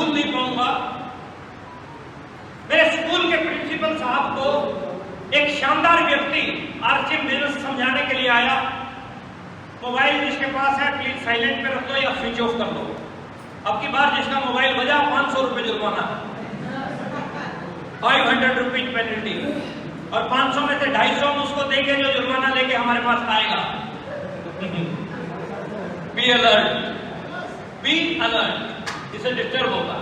भूल नहीं पाऊंगा। मेरे स्कूल के प्रिंसिपल साहब को एक शानदार व्यक्ति आरसी बिजनेस समझाने के लिए आया। मोबाइल जिसके पास है प्लीज साइलेंट पे रख दो या स्विच ऑफ कर दो। अब की बार जिसका मोबाइल बजा 500 रुपए जुर्माना, 500 रुपीज पेनल्टी, और 500 में से 250 हम उसको देंगे जो जुर्माना लेके हमारे पास आएगा। बी अलर्ट, बी अलर्ट, इसे डिस्टर्ब होगा।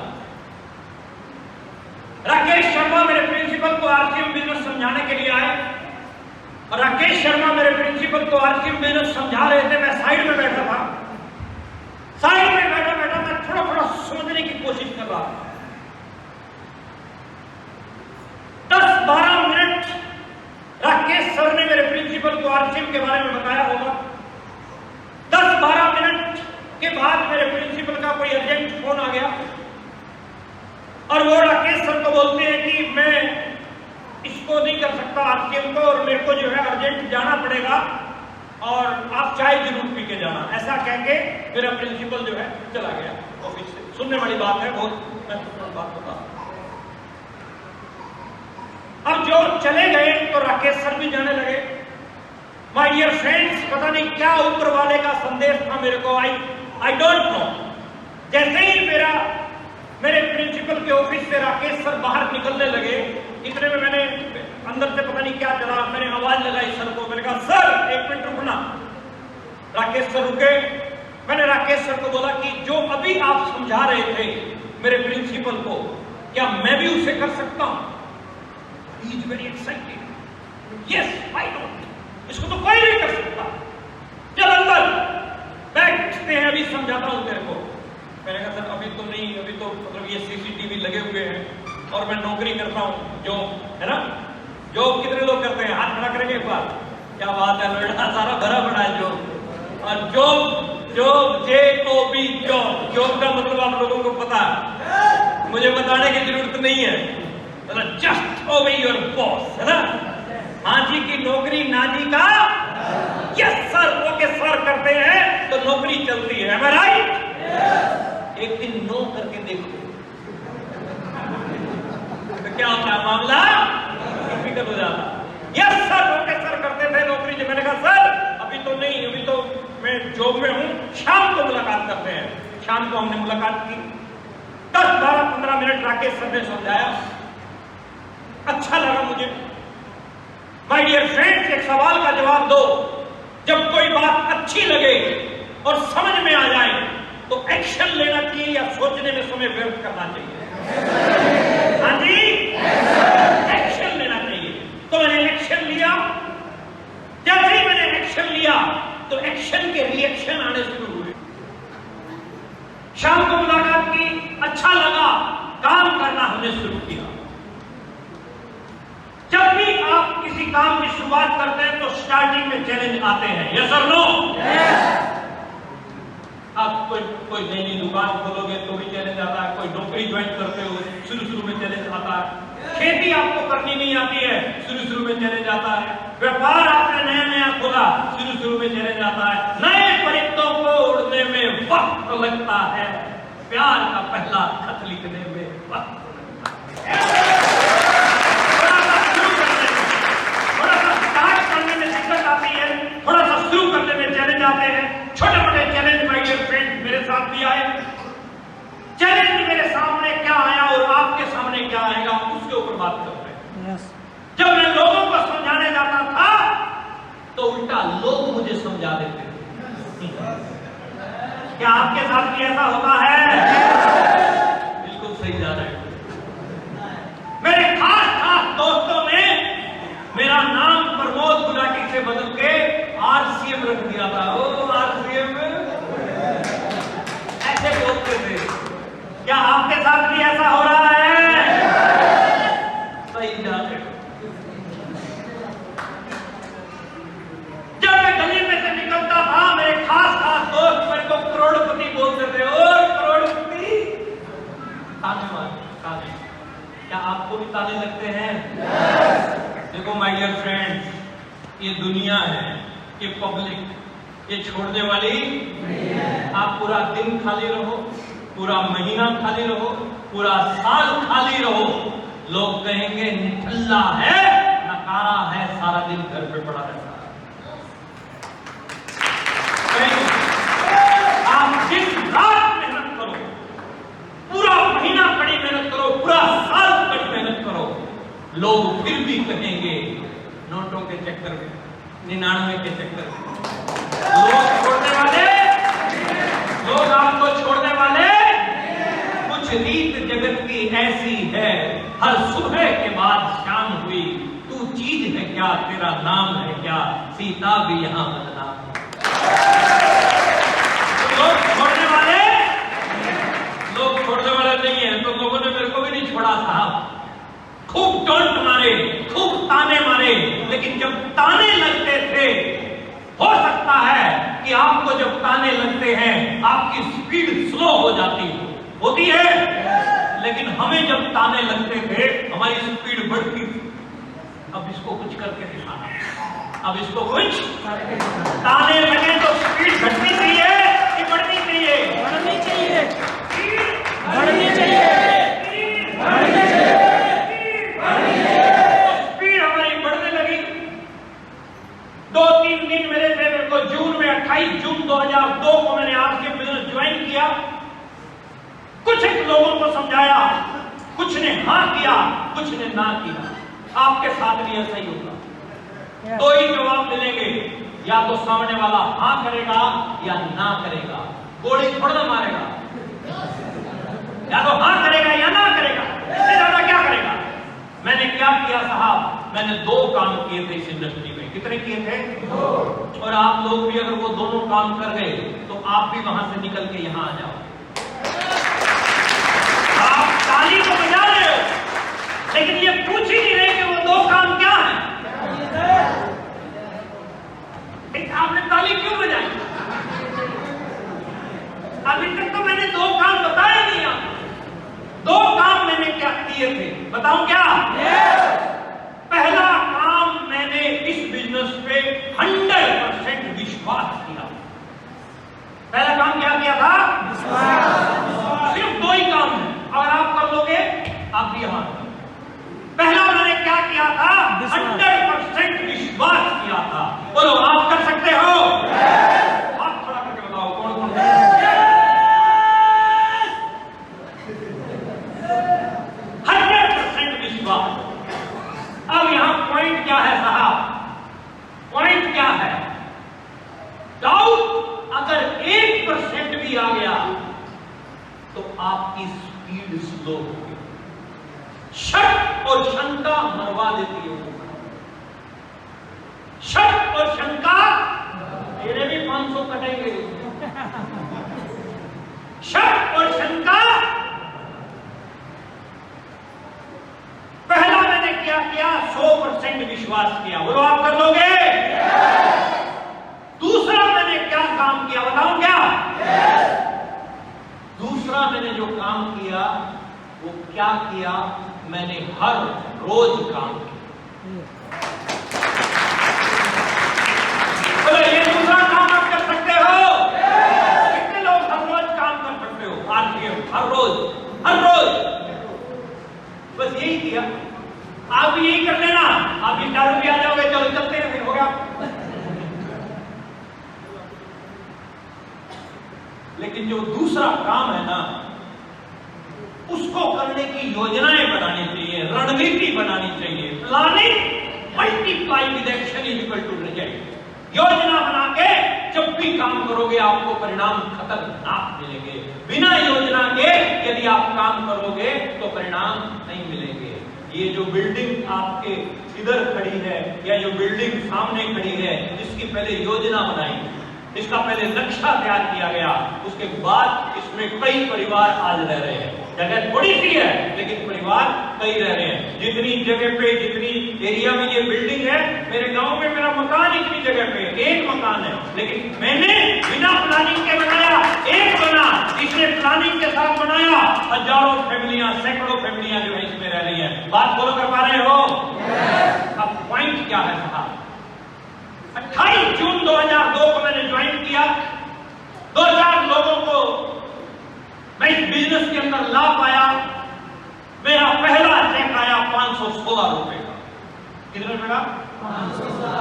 राकेश शर्मा मेरे प्रिंसिपल को आरसीएम बिजनेस समझाने के लिए आए, और राकेश शर्मा मेरे प्रिंसिपल को आरसीएम बिजनेस समझा रहे थे। मैं साइड में बैठा था। साइड में बैठा बैठा मैं थोड़ा थोड़ा समझने की कोशिश कर रहा था। 10-12 मिनट राकेश सर ने मेरे प्रिंसिपल को आरसीएम के बारे में बताया होगा। 10-12 मिनट के बाद मेरे प्रिंसिपल का कोई अर्जेंट फोन आ गया, और वो राकेश सर को बोलते हैं कि मैं इसको नहीं कर सकता आरसीएम को, और मेरे को जो है अर्जेंट जाना पड़ेगा, और आप चाय जरूर पी के जाना। ऐसा कह के मेरा प्रिंसिपल जो है चला गया ऑफिस से। सुनने वाली बात है, बहुत महत्वपूर्ण बात होता। अब जो चले गए तो राकेश सर भी जाने लगे। माय डियर फ्रेंड्स, पता नहीं क्या ऊपर वाले का संदेश था मेरे को, आई डोंट नो। जैसे ही मेरे प्रिंसिपल के ऑफिस से राकेश सर बाहर निकलने लगे, इतने में मैंने अंदर से पता नहीं क्या चला, मैंने आवाज लगाई सर को। मैंने कहा सर एक मिनट रुकना। राकेश सर रुके। मैंने राकेश सर को बोला कि जो अभी आप समझा रहे थे मेरे प्रिंसिपल को, क्या मैं भी उसे कर सकता हूं? He is very excited. Yes, why not, इसको तो कोई नहीं कर सकता। चल अंदर बैठते हैं, अभी समझाता हूं तेरे को। मैंने कहा सर अभी तो नहीं, अभी तो मतलब ये सीसीटीवी लगे हुए हैं और मैं नौकरी करता हूँ, जॉब है ना। जॉब कितने लोग करते हैं? हाथ खड़ा करेंगे एक बार। क्या बात है, नोएडा सारा भरा पड़ा है जॉब। और जॉब JOB, जॉब का मतलब आप लोगों को पता है, मुझे बताने की जरूरत नहीं है। जस्ट ओबे योर बॉस, है ना। हाँ जी की नौकरी, ना जी का यस सर, ओके सर करते हैं तो नौकरी चलती है। Am I right? एक दिन नो करके देखो तो क्या होता है, मामला डिफिकल्ट हो जाता। यस सर, ओके सर करते थे नौकरी। जब मैंने कहा सर अभी तो नहीं, अभी तो मैं जॉब में हूं, शाम को मुलाकात करते हैं। शाम को हमने मुलाकात की। 10-12-15 मिनट राकेश सर ने समझाया, अच्छा लगा मुझे। माय डियर फ्रेंड्स, एक सवाल का जवाब दो। जब कोई बात अच्छी लगे और समझ में आ जाए तो एक्शन लेना चाहिए या सोचने में समय व्यर्थ करना चाहिए? हाँ जी, एक्शन लेना चाहिए। तो मैंने एक्शन लिया। जैसे ही मैंने एक्शन लिया तो एक्शन के रिएक्शन आने शुरू हुए। शाम को मुलाकात की, अच्छा लगा, काम करना हमने शुरू किया। जब भी आप किसी काम की शुरुआत करते हैं तो स्टार्टिंग में चैलेंज आते हैं, यस और नो? आप कोई नई दुकान खोलोगे तो भी चैलेंज आता है। कोई नौकरी ज्वाइन करते हो, शुरू में चैलेंज आता है। खेती आपको करनी नहीं आती है, शुरू में चैलेंज आता है। व्यापार आपने नया खोला, शुरू में चैलेंज आता है। नए परिंदों को उड़ने में वक्त लगता है, प्यार का पहला खत लिखने में वक्त लगता है। थोड़ा सा स्टार्ट करने में दिक्कत आती है, थोड़ा सा शुरू करने में चैलेंज आते हैं। छोटे मोटे चैलेंज माय डियर फ्रेंड्स मेरे साथ भी आए। चैलेंज मेरे सामने क्या आया और आपके सामने क्या आएगा, उसके ऊपर बात करते हैं। जब मैं लोगों को समझाने जाता था तो उल्टा लोग मुझे समझा देते थे। क्या आपके साथ भी ऐसा होता है? बिल्कुल सही जा रहा है। मेरे खास दोस्तों ने मेरा नाम प्रमोद गुलाटी से बदल के RCM रख दिया था। ओ RCM ऐसे बोलते थे। क्या आपके साथ भी ऐसा हो रहा है? सही जाते। जब मैं गली में से निकलता था मेरे खास दोस्त मेरे को करोड़पति बोलते थे। ओ करोड़पति, ताने मारते। क्या आपको भी ताने लगते हैं? देखो माय डियर फ्रेंड्स, ये दुनिया है, ये पब्लिक, ये छोड़ने वाली नहीं है। आप पूरा दिन खाली रहो, पूरा महीना खाली रहो, पूरा साल खाली रहो, लोग कहेंगे निठल्ला है, नकारा है, सारा दिन घर पे पड़ा रहता है। आप दिन रात मेहनत करो, पूरा महीना कड़ी मेहनत करो, पूरा साल कड़ी मेहनत करो, लोग फिर भी कहेंगे नोटों के चक्कर में, 99 के चक्कर में लोग छोड़ने वाले, लोग आपको छोड़ने वाले। कुछ रीत जगत की ऐसी है, हर सुबह के बाद शाम हुई, तू चीज है क्या, तेरा नाम है क्या, सीता भी यहां बदनाम है। लोग छोड़ने वाले, लोग छोड़ने वाले नहीं है। तो लोगों ने मेरे को भी नहीं छोड़ा साहब, खूब टोंट मारे, खूब ताने मारे, लेकिन जब ताने लगते थे, हो सकता है कि आपको जब ताने लगते हैं आपकी स्पीड स्लो हो जाती होती है, लेकिन हमें जब ताने लगते थे हमारी स्पीड बढ़ती थी। अब इसको कुछ करके दिखाना, अब इसको कुछ ताने लगे तो स्पीड घटनी चाहिए कि बढ़नी चाहिए? बढ़नी चाहिए, बढ़नी चाहिए, बढ़नी चाहिए। स्पीड हमारी बढ़ने लगी। 2-3 दिन मेरे को जून में 28 जून 2002 को मैंने आपके बिजनेस ज्वाइन किया। कुछ लोगों को समझाया, कुछ ने हाँ किया, कुछ ने ना किया। आपके साथ भी ऐसा ही होगा। दो ही जवाब मिलेंगे, या तो सामने वाला हाँ करेगा या ना करेगा, गोली थोड़ा ना मारेगा। या तो हाँ करेगा या ना करेगा, इससे ज्यादा क्या करेगा? मैंने क्या किया साहब, मैंने 2 काम किए थे इस इंडस्ट्री में। कितने किए थे? 2। और आप लोग भी अगर वो दोनों काम कर गए तो आप भी वहां से निकल के यहां आ जाओ। आप ताली तो बजा रहे हो, लेकिन ये पूछ ही नहीं रहे कि वो 2 काम क्या है। आपने ताली क्यों बजाई? अभी तक तो मैंने 2 काम बताए नहीं आपको। 2 काम मैंने क्या किए थे, बताऊं क्या? पहला काम, मैंने इस बिजनेस पे 100% विश्वास किया। पहला काम क्या किया था? सिर्फ 2 ही काम है, अगर आप कर लोगे आप भी यहां। पहला मैंने क्या किया था? 100% विश्वास किया था। बोलो आप कर सकते हो? आप थोड़ा करके बताओ कौन कौन? 100% विश्वास। अब यहां पॉइंट क्या है साहब? पॉइंट क्या है? डाउट अगर 1% भी आ गया तो आपकी स्पीड स्लो होगी। शक और शंका मरवा देती है। शक और शंका, मेरे भी 500 कटेंगे। शक और शंका। पहला मैंने क्या किया? 100% विश्वास किया। बोलो आप कर लोगे? दूसरा मैंने क्या काम किया, बताऊं क्या? दूसरा मैंने जो काम किया वो क्या किया? मैंने हर रोज काम किया। बोले ये दूसरा काम आप कर सकते हो? कितने लोग हर रोज काम कर सकते हो? आरटीएम हर रोज, हर रोज। बस यही किया। आप भी यही कर लेना, आप भी दारू भी आ जाओगे, चलो चलते हैं, फिर हो गया। लेकिन जो दूसरा काम है ना, उसको करने की योजनाएं बनानी चाहिए, रणनीति बनानी चाहिए। Planning multiply with action is equal to result. योजना बना के जब भी काम करोगे आपको परिणाम खतरनाक मिलेंगे। बिना योजना के यदि आप काम करोगे तो परिणाम नहीं मिलेंगे। ये जो बिल्डिंग आपके इधर खड़ी है या जो बिल्डिंग सामने खड़ी है, इसकी पहले योजना बनाई, इसका पहले नक्शा तैयार किया गया, उसके बाद इसमें कई परिवार आज रह रहे हैं। जगह थोड़ी सी है लेकिन परिवार कई रह रहे हैं। जितनी जगह पे, जितनी एरिया में ये बिल्डिंग है, मेरे गांव में मेरा मकान इतनी जगह पे 1 मकान है, लेकिन मैंने बिना प्लानिंग के बनाया, 1 बना। इसने प्लानिंग के साथ बनाया, हजारों फैमिलियां, सैकड़ों फैमिलियां जो है इसमें रह रही हैं। बात फॉलो कर पा रहे हो? अब पॉइंट क्या है साहब? 28 जून 2002 को मैंने ज्वाइन किया। 2-4 लोगों को मैं मैं इस बिजनेस के अंदर लाभ आया, मेरा पहला चेक आया 516 रुपए का। कितने रुपए का?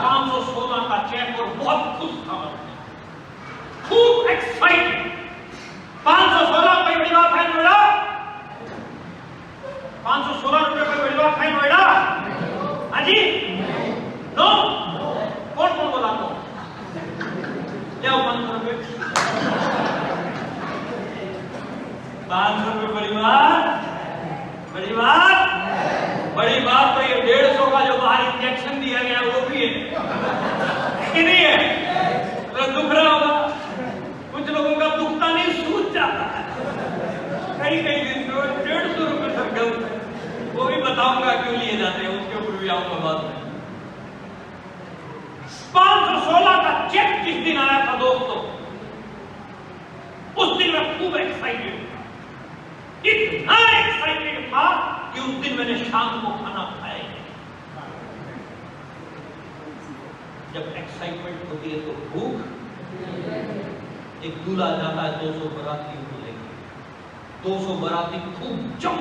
516 का चेक, और बहुत खुश था मैं, खूब एक्साइटेड। 516 कोई बड़ी बात है नोएडा? 516 रुपए कोई बड़ी बात है नोएडा? हाँ जी? नो? कौन कौन बोला तो? जाओ 500 रुपए। 500 रुपए बड़ी बात? बड़ी बात? बड़ी बात तो ये 150 का जो बाहर इंजेक्शन दिया गया वो भी है कि नहीं है? तो दुख रहा होगा, कुछ लोगों का दुखता नहीं, सूझ जाता है। कई कई दिन तो 150 रुपए तक गलत है, वो भी बताऊंगा क्यों लिए जाते हैं, उसके ऊपर भी आऊंगा बाद में। 516 का चेक जिस दिन आया था दोस्तों, उस दिन मैं खूब एक्साइटेड था, इतना एक्साइटेड था कि उस दिन मैंने शाम को खाना खाया ही नहीं। जब एक्साइटमेंट होती है तो भूख, एक दूल्हा जाता है 200 बराती को लेकर, 200 बराती खूब जम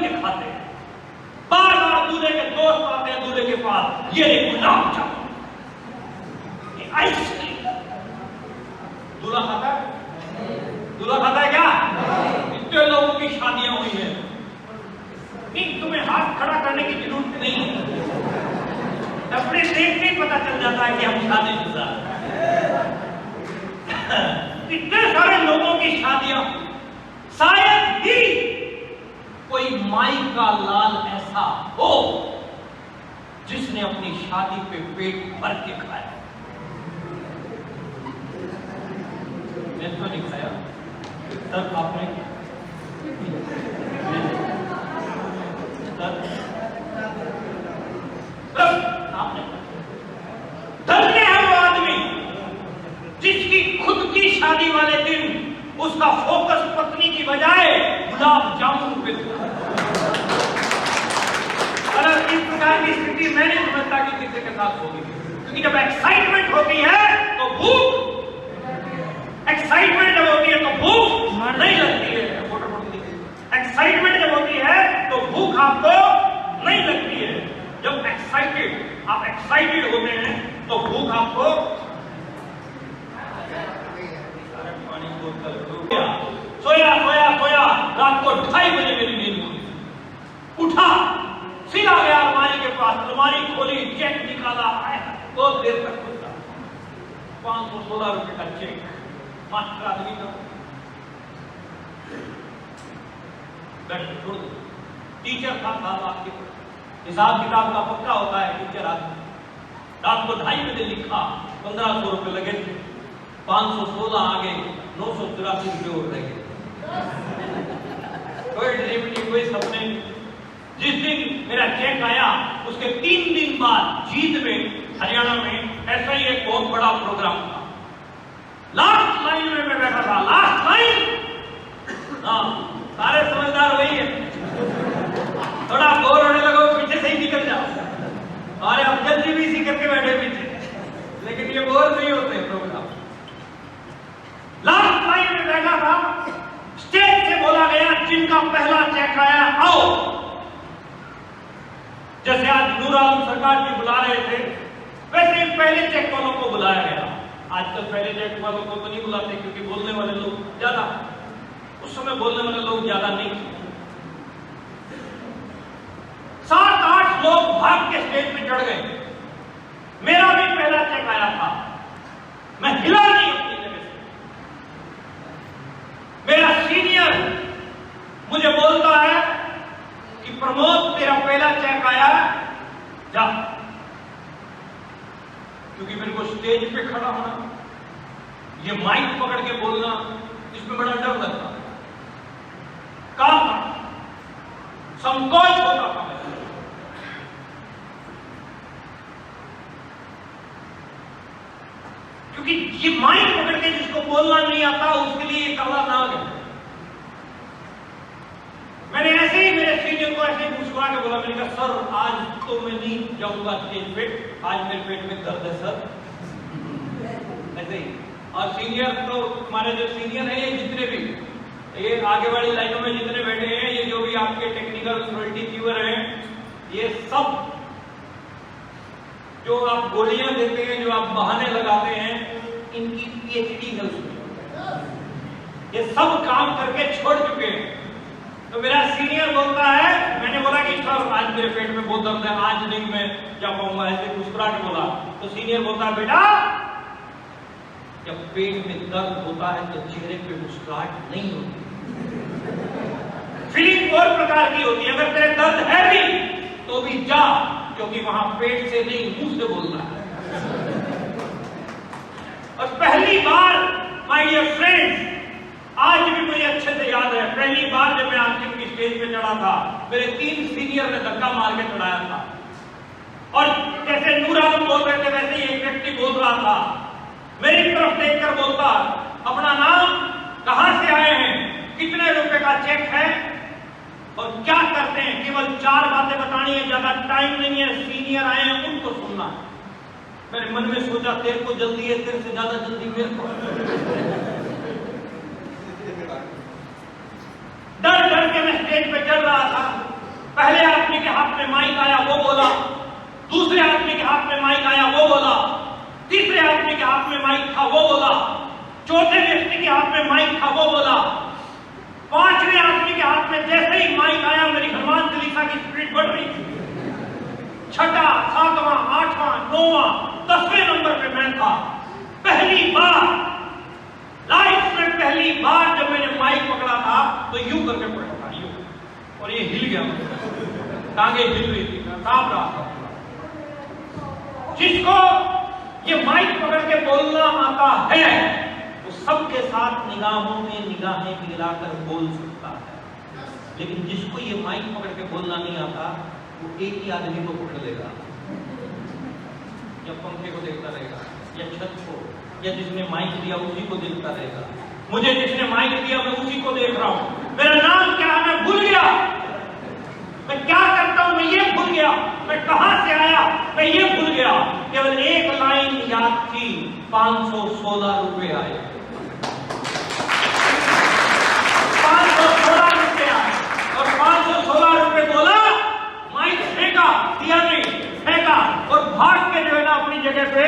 के खाते हैं, बार बार दूल्हे के दोस्त आते हैं दूल्हे के पास, ये गुलाब जामुन, ये आइसक्रीम। दूल्हा खाता है? दूल्हा खाता है क्या? इतने लोगों की शादियां हुई हैं, नहीं तुम्हें हाथ खड़ा करने की जरूरत नहीं है, अपने देखते ही पता चल जाता है कि हम शादीशुदा। इतने सारे लोगों की शादियां, शायद ही कोई माई का लाल ऐसा हो जिसने अपनी शादी पे पेट भर के खाया। मैं तो नहीं खाया, तब आपने धन्य है वो आदमी जिसकी खुद की शादी वाले दिन उसका फोकस पत्नी की बजाय गुलाब जामुन पे था। अगर इस प्रकार की स्थिति मैं नहीं समझता कि किसी के साथ होगी, क्योंकि जब एक्साइटमेंट होती है तो भूख, एक्साइटमेंट जब होती है तो भूख नहीं लगती है। एक्साइटमेंट जब होती है तो भूख आपको नहीं लगती है। जब आप एक्साइटेड होते हैं तो भूख आपको, सोया रात को 2:30 बजे मेरी नींद हुई, उठा, सीधा गया अलमारी के पास, अलमारी खोली, चेक निकाला, बहुत देर तक खुलता, 516 रुपए का चेक, मास्टर आदमी का, छोड़ दो। टीचर था आपके हिसाब किताब का पक्का होता है टीचर आदमी, रात को 2:30 बजे लिखा, 1500 रुपए लगे थे, 516 आगे 984 रुपए और रह गए। कोई ड्रीम नहीं, कोई सपने नहीं। जिस दिन मेरा चेक आया उसके 3 दिन बाद जींद में, हरियाणा में ऐसा ही एक बहुत बड़ा प्रोग्राम था। लास्ट लाइन में मैं बैठा था, लास्ट लाइन। हाँ, सारे समझदार वही है, थोड़ा बोर होने लगो पीछे से ही निकल जाओ। अरे अब जल्दी भी इसी करके बैठे पीछे, लेकिन ये बोर नहीं होते प्रोग्राम। लास्ट लाइन में बैठा था, स्टेज से बोला गया जिनका पहला चेक आया आओ। जैसे आज नूर आलम सरकार भी बुला रहे थे, वैसे ही पहले चेक वालों को बुलाया गया। आजकल पहले चेक वालों को तो नहीं बुलाते क्योंकि बोलने वाले लोग ज्यादा, उस समय बोलने वाले लोग ज्यादा नहीं थे। 7-8 लोग भाग के स्टेज पे चढ़ गए। मेरा भी पहला चेक आया था, मैं हिला नहीं अपनी जगह से। मेरा सीनियर मुझे बोलता है कि प्रमोद तेरा पहला चेक आया, जा। क्योंकि मेरे को स्टेज पे खड़ा होना, ये माइक पकड़ के बोलना, इसमें बड़ा डर लगता, काम संकोच होता था। क्योंकि ये माइक पकड़ के जिसको बोलना नहीं आता उसके लिए ये काला नाग है। मैंने ऐसे ही मेरे सीनियर को ऐसे ही पूछवा के बोला, मैंने कहा सर आज तो मैं नहीं जाऊंगा स्टेज पे, आज मेरे पेट में दर्द है सर। ऐसे ही और सीनियर तो हमारे जो सीनियर हैं, ये जितने भी ये आगे वाली लाइनों में जितने बैठे हैं, ये जो भी आपके टेक्निकल क्वालिटी व्यूअर हैं, ये सब जो आप गोलियां देते हैं, जो आप बहाने लगाते हैं, इनकी PhD है उसमें। ये सब काम करके छोड़ चुके हैं। तो मेरा सीनियर बोलता है, मैंने बोला कि सर आज मेरे पेट में बहुत दर्द है, आज नहीं मैं जा पाऊंगा, ऐसे मुस्कुरा के बोला। तो सीनियर बोलता है, बेटा जब पेट में दर्द होता है तो चेहरे पे मुस्कुराहट नहीं होती, फीलिंग और प्रकार की होती है। अगर तेरे दर्द है भी तो भी जा, क्योंकि वहां पेट से नहीं मुंह से बोलना है। और पहली बार माय डियर फ्रेंड्स, आज भी मुझे अच्छे से याद है, पहली बार जब मैं अंतिम की स्टेज पे चढ़ा था, मेरे 3 सीनियर ने धक्का मार के चढ़ाया था। और जैसे नूर आलम बोल रहे थे, वैसे ही एक व्यक्ति बोल रहा था, मेरी तरफ देखकर बोलता, अपना नाम, कहां से आए हैं, कितने रुपए का चेक है और क्या करते हैं। केवल 4 बातें बतानी है, ज्यादा टाइम नहीं है। सीनियर आए हैं, उनको सुनना है। मेरे मन में सोचा, तेरे को जल्दी है, तेरे से ज्यादा जल्दी मेरे को। डर डर के मैं स्टेज पे चढ़ रहा था। पहले आदमी के हाथ में माइक आया, वो बोला। दूसरे आदमी के हाथ में माइक आया, वो बोला। तीसरे आदमी के हाथ में माइक था, वो बोला। चौथे व्यक्ति के हाथ में माइक था, वो बोला। 5वें आदमी के हाथ में जैसे ही माइक आया, मेरी हनुमान चालीसा की स्पीड बढ़ रही थी। 6वां, 7वां, 8वां, 9वां, 10वें नंबर पे मैं था। पहली बार लाइफ में, पहली बार जब मैंने माइक पकड़ा था तो यूं करके पकड़ा था, यूं, और ये हिल गया, टांगे हिल रही थी, मैं कांप रहा था। जिसको ये माइक पकड़ के बोलना आता है, वो सबके साथ निगाहों में निगाहें मिलाकर बोल सकता है। लेकिन जिसको ये माइक पकड़ के बोलना नहीं आता, वो एक ही आदमी को पकड़ लेगा, या पंखे को देखता रहेगा, या छत को, या जिसने माइक दिया उसी को देखता रहेगा। मुझे जिसने माइक दिया मैं उसी को देख रहा हूं। मेरा नाम क्या है मैं भूल गया, मैं क्या करता हूं मैं ये भूल गया, मैं कहां से आया मैं ये भूल गया। केवल एक लाइन याद थी, 516 रुपए आए, 516 रुपए आए। और 516 रुपए बोला, माइक फेंका, दिया नहीं, फेंका, और भाग के जो है ना अपनी जगह पे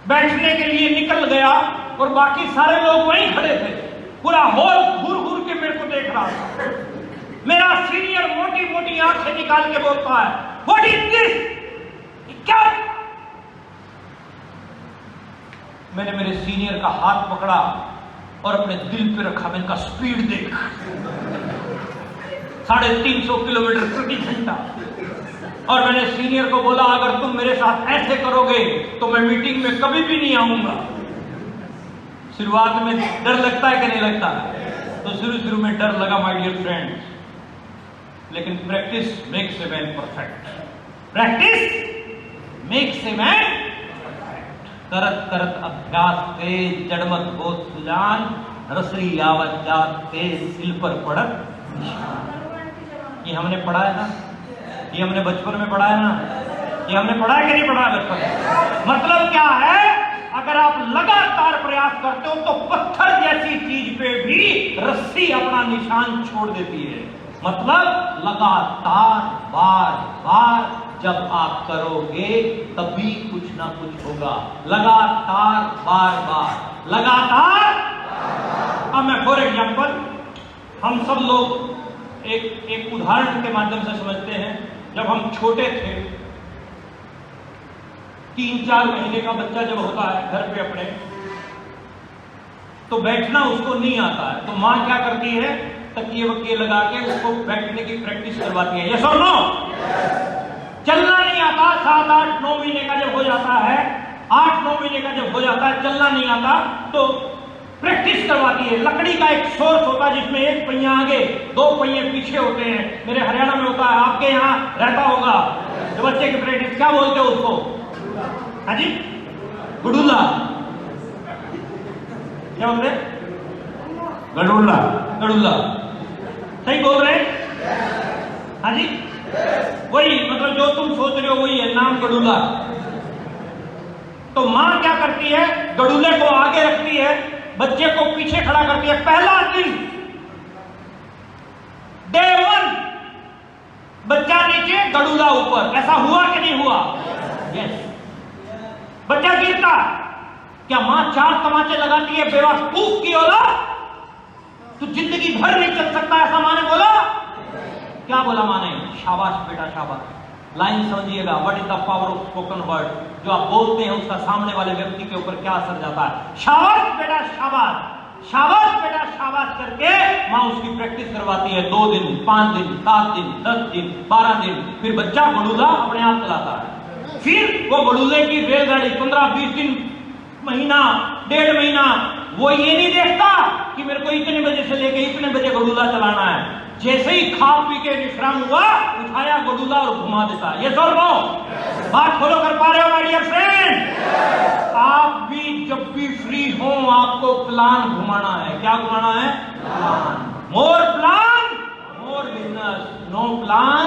बैठने के लिए निकल गया। और बाकी सारे लोग वहीं खड़े थे। पूरा हॉल घूर घूर के मेरे को देख रहा था। मेरा सीनियर मोटी मोटी आंखें निकाल के बोलता है, व्हाट इज दिस, क्या? मैंने मेरे सीनियर का हाथ पकड़ा और अपने दिल पे रखा। मैंने कहा, स्पीड देख, 350 किलोमीटर प्रति घंटा। और मैंने सीनियर को बोला, अगर तुम मेरे साथ ऐसे करोगे तो मैं मीटिंग में कभी भी नहीं आऊंगा। शुरुआत में डर लगता है कि नहीं लगता? तो शुरू में डर लगा माय डियर फ्रेंड्स, लेकिन practice makes a man perfect. Practice makes a man perfect. करत करत अभ्यास ते जड़मत हो सुजान, रसरी आवत जात ते सिल पर पड़त निशान। ये हमने पढ़ा है ना, ये हमने बचपन में पढ़ा है ना, ये हमने पढ़ा है कि नहीं पढ़ा है बचपन में? मतलब क्या है, अगर आप लगातार प्रयास करते हो तो पत्थर जैसी चीज पे भी रस्सी अपना निशान छोड़ देती है। मतलब लगातार बार बार जब आप करोगे तभी कुछ ना कुछ होगा। लगातार बार बार, लगातार। अब मैं फॉर एग्जाम्पल, हम सब लोग एक उदाहरण के माध्यम से समझते हैं। जब हम छोटे थे, 3-4 महीने का बच्चा जब होता है घर पे अपने, तो बैठना उसको नहीं आता है, तो माँ क्या करती है, तकिए वकिए लगा के उसको बैठने की प्रैक्टिस करवाती है। यस और नो? चलना नहीं आता, 7-8-9 महीने का जब हो जाता है, 8-9 महीने का जब हो जाता है, चलना नहीं आता, तो प्रैक्टिस करवाती है। लकड़ी का एक सोर्स होता है जिसमें एक पहिया आगे, 2 पहिए पीछे होते हैं। मेरे हरियाणा में होता है, आपके यहाँ रहता होगा। तो बच्चे की प्रैक्टिस क्या बोलते हो उसको? हाँ जी, गुडुल्ला। क्या बोलते? गडुल्ला, गडुल्ला। सही बोल रहे हैं? हाँ जी, वही, मतलब जो तुम सोच रहे हो वही है, नाम गडुल्ला। तो मां क्या करती है, गड़ूले को आगे रखती है, बच्चे को पीछे खड़ा करती है। पहला दिन डे 1 बच्चा नीचे गड़ूला ऊपर। ऐसा हुआ कि नहीं हुआ? यस। बच्चा गिरता, क्या मां 4 तमाचे लगाती है बेवकूफ की औलाद, तू जिंदगी भर नहीं चल सकता, ऐसा मां ने बोला? क्या बोला मां ने? शाबाश बेटा शाबाश। लाइन समझिएगा, what is the power of spoken word. जो आप बोलते हैं उसका सामने वाले व्यक्ति के ऊपर क्या असर जाता है। शाबाश बेटा शाबाश, शाबाश बेटा शाबाश करके मां उसकी प्रैक्टिस करवाती है। 2 दिन, 5 दिन, 7 दिन, 10 दिन, 12 दिन, फिर बच्चा गड़ूला अपने आप चलाता है। फिर वो गड़ूले की रेलगाड़ी 15-20 दिन, महीना, 1.5 महीना, वो ये नहीं देखता कि मेरे को इतने बजे से लेके इतने बजे गड़ूला चलाना है। जैसे ही खा पी के विश्राम हुआ, उठाया गड़ूला और घुमा देता। ये सर नो बात फॉलो कर पा रहे हो माय डियर फ्रेंड? आप भी जब भी फ्री हो आपको प्लान घुमाना है। क्या घुमाना है? Plan. More plan more business, no plan.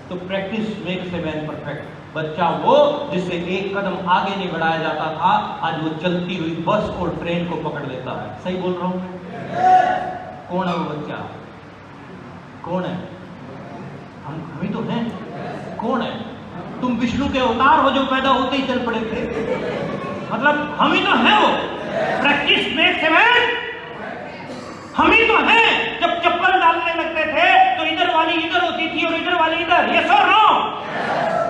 तो practice makes a man perfect. बच्चा वो जिससे एक कदम आगे नहीं बढ़ाया जाता था, आज वो चलती हुई बस और ट्रेन को पकड़ लेता है। सही बोल रहा हूं मैं? कौन है वो बच्चा? कौन है? हम ही तो हैं। कौन है? तुम विष्णु के अवतार हो जो पैदा होते ही चल पड़े थे। मतलब हम ही तो हैं वो। Practice makes a man. हम ही तो हैं। जब चप्पल डालने लगते थे तो इधर वाली इधर होती थी और इधर वाली इधर। ये सर नो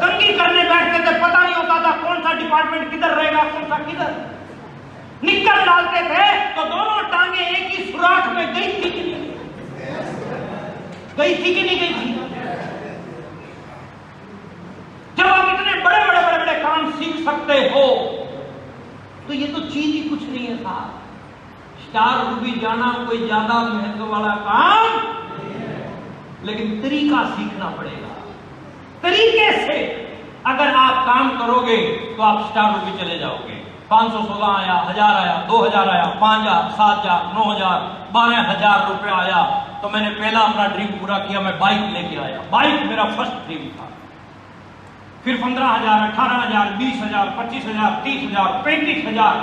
कंघी करने बैठते थे, पता नहीं होता था कौन सा डिपार्टमेंट किधर रहेगा, कौन सा किधर। निक्कर डालते थे तो दोनों टांगे एक ही सुराख में गई थी कि नहीं गई थी? जब आप इतने बड़े बड़े बड़े बड़े काम सीख सकते हो तो ये तो चीज ही कुछ नहीं है साहब। स्टार रूबी जाना कोई ज्यादा महत्व वाला काम, लेकिन तरीका सीखना पड़ेगा। तरीके से अगर आप काम करोगे तो आप स्टार रूबी चले जाओगे। 516 आया, 1000 आया, 2000 आया, 5000, 7000, 9000, 12000 रुपया आया तो मैंने पहला अपना ड्रीम पूरा किया, मैं बाइक लेके आया। बाइक मेरा फर्स्ट ड्रीम था। फिर 15000, 18000, 20000, 25000, 30000, 35000।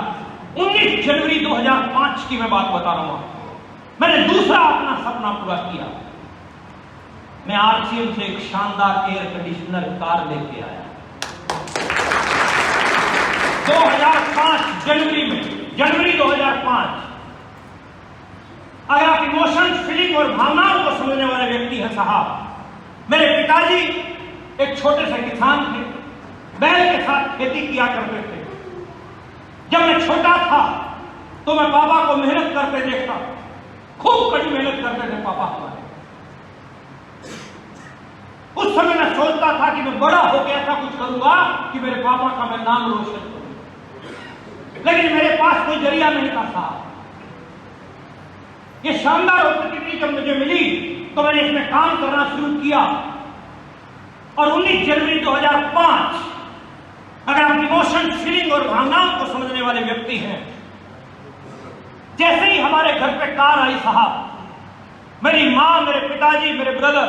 19 जनवरी 2005 की मैं बात बता रहा हूं आपको। मैंने दूसरा अपना सपना पूरा किया। मैं आरसीएम से एक शानदार एयर कंडीशनर कार लेके आया 2005 जनवरी 2005। अगर आप इमोशन, फीलिंग और भावनाओं को समझने वाले व्यक्ति हैं साहब। मेरे पिताजी एक छोटे से किसान थे, बैल के साथ खेती किया करते थे। जब मैं छोटा था तो मैं पापा को मेहनत करते देखता, खूब कड़ी मेहनत करते थे पापा हमारे। उस समय मैं सोचता था कि मैं बड़ा होकर ऐसा कुछ करूंगा कि मेरे पापा का मैं नाम रोशन करूं, लेकिन मेरे पास कोई जरिया नहीं था साहब। ये शानदार अपॉर्चुनिटी जब मुझे मिली तो मैंने इसमें काम करना शुरू किया। और 19 जनवरी 2005, अगर आप इमोशन, फीलिंग और भावनाओं को समझने वाले व्यक्ति हैं, जैसे ही हमारे घर पे कार आई साहब, मेरी मां, मेरे पिताजी, मेरे ब्रदर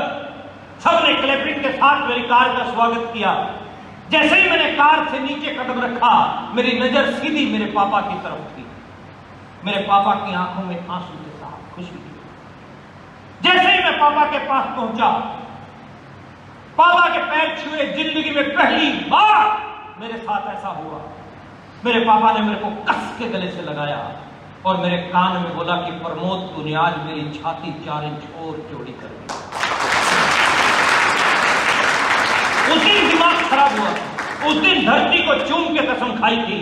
सबने क्लैपिंग के साथ मेरी कार का स्वागत किया। जैसे ही मैंने कार से नीचे कदम रखा, मेरी नजर सीधी मेरे पापा की तरफ थी। मेरे पापा की आंखों में आंसू थे साहब, खुशी थी। जैसे ही मैं पापा के पास पहुंचा, पापा के पैर छुए, जिंदगी में पहली बार मेरे साथ ऐसा हुआ। मेरे पापा ने मेरे को कस के गले से लगाया और मेरे कान में बोला कि प्रमोद, तूने आज मेरी छाती 4 इंच और चौड़ी कर दी। उस दिन दिमाग खराब हुआ। उस दिन धरती को चूम के कसम खाई थी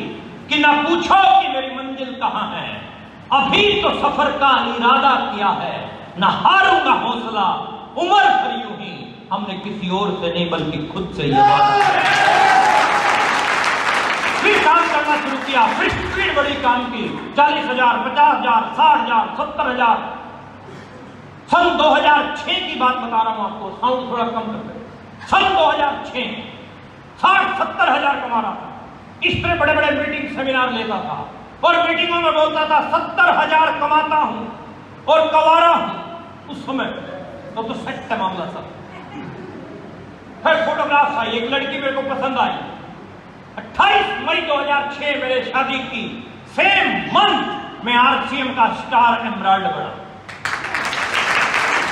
कि ना पूछो कि मेरी मंजिल कहां है, अभी तो सफर का इरादा किया है, ना हारूंगा हौसला, उम्र भर यूं ही। हमने किसी और से नहीं बल्कि खुद से ये वादा फिर काम करना शुरू किया। फिर स्पीड बड़ी काम की। 40,000, 50,000, 60,000, 70,000। सन 2006 की बात बता रहा हूं आपको, साउंड थोड़ा कम कर दे। सन 2006 60-70 हजार कमा रहा था। इस तरह बड़े बड़े मीटिंग सेमिनार लेता था और मीटिंगों में बोलता था 70,000 कमाता हूं और कवारा हूं। उस समय तो सेट है मामला सब। फिर फोटोग्राफ्स आई, एक लड़की मेरे को पसंद आई, 28 मई 2006 मेरे शादी की सेम मंथ में आरसीएम का स्टार एमराल्ड बना।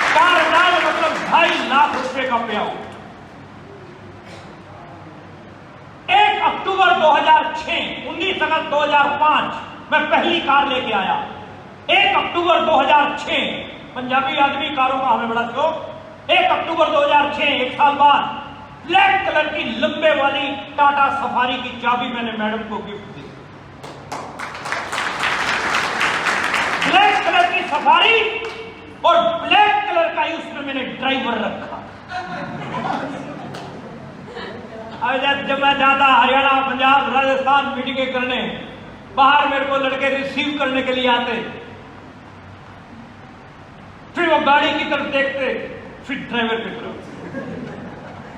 स्टार एमराल्ड मतलब 2.5 लाख रुपए का पे आउट। 1 अक्टूबर 2006, 19 अगस्त 2005 मैं पहली कार लेके आया। 1 अक्टूबर 2006, पंजाबी आदमी कारों का हमें बड़ा शौक। 1 अक्टूबर 2006, एक साल बाद ब्लैक कलर की लंबे वाली टाटा सफारी की चाबी मैंने मैडम को गिफ्ट दी। ब्लैक कलर की सफारी और ब्लैक कलर का ही उसमें मैंने ड्राइवर रखा। जब मैं जाता हरियाणा, पंजाब, राजस्थान मीटिंगें करने, बाहर मेरे को लड़के रिसीव करने के लिए आते, फिर वो गाड़ी की तरफ देखते, फिर ड्राइवर की तरफ,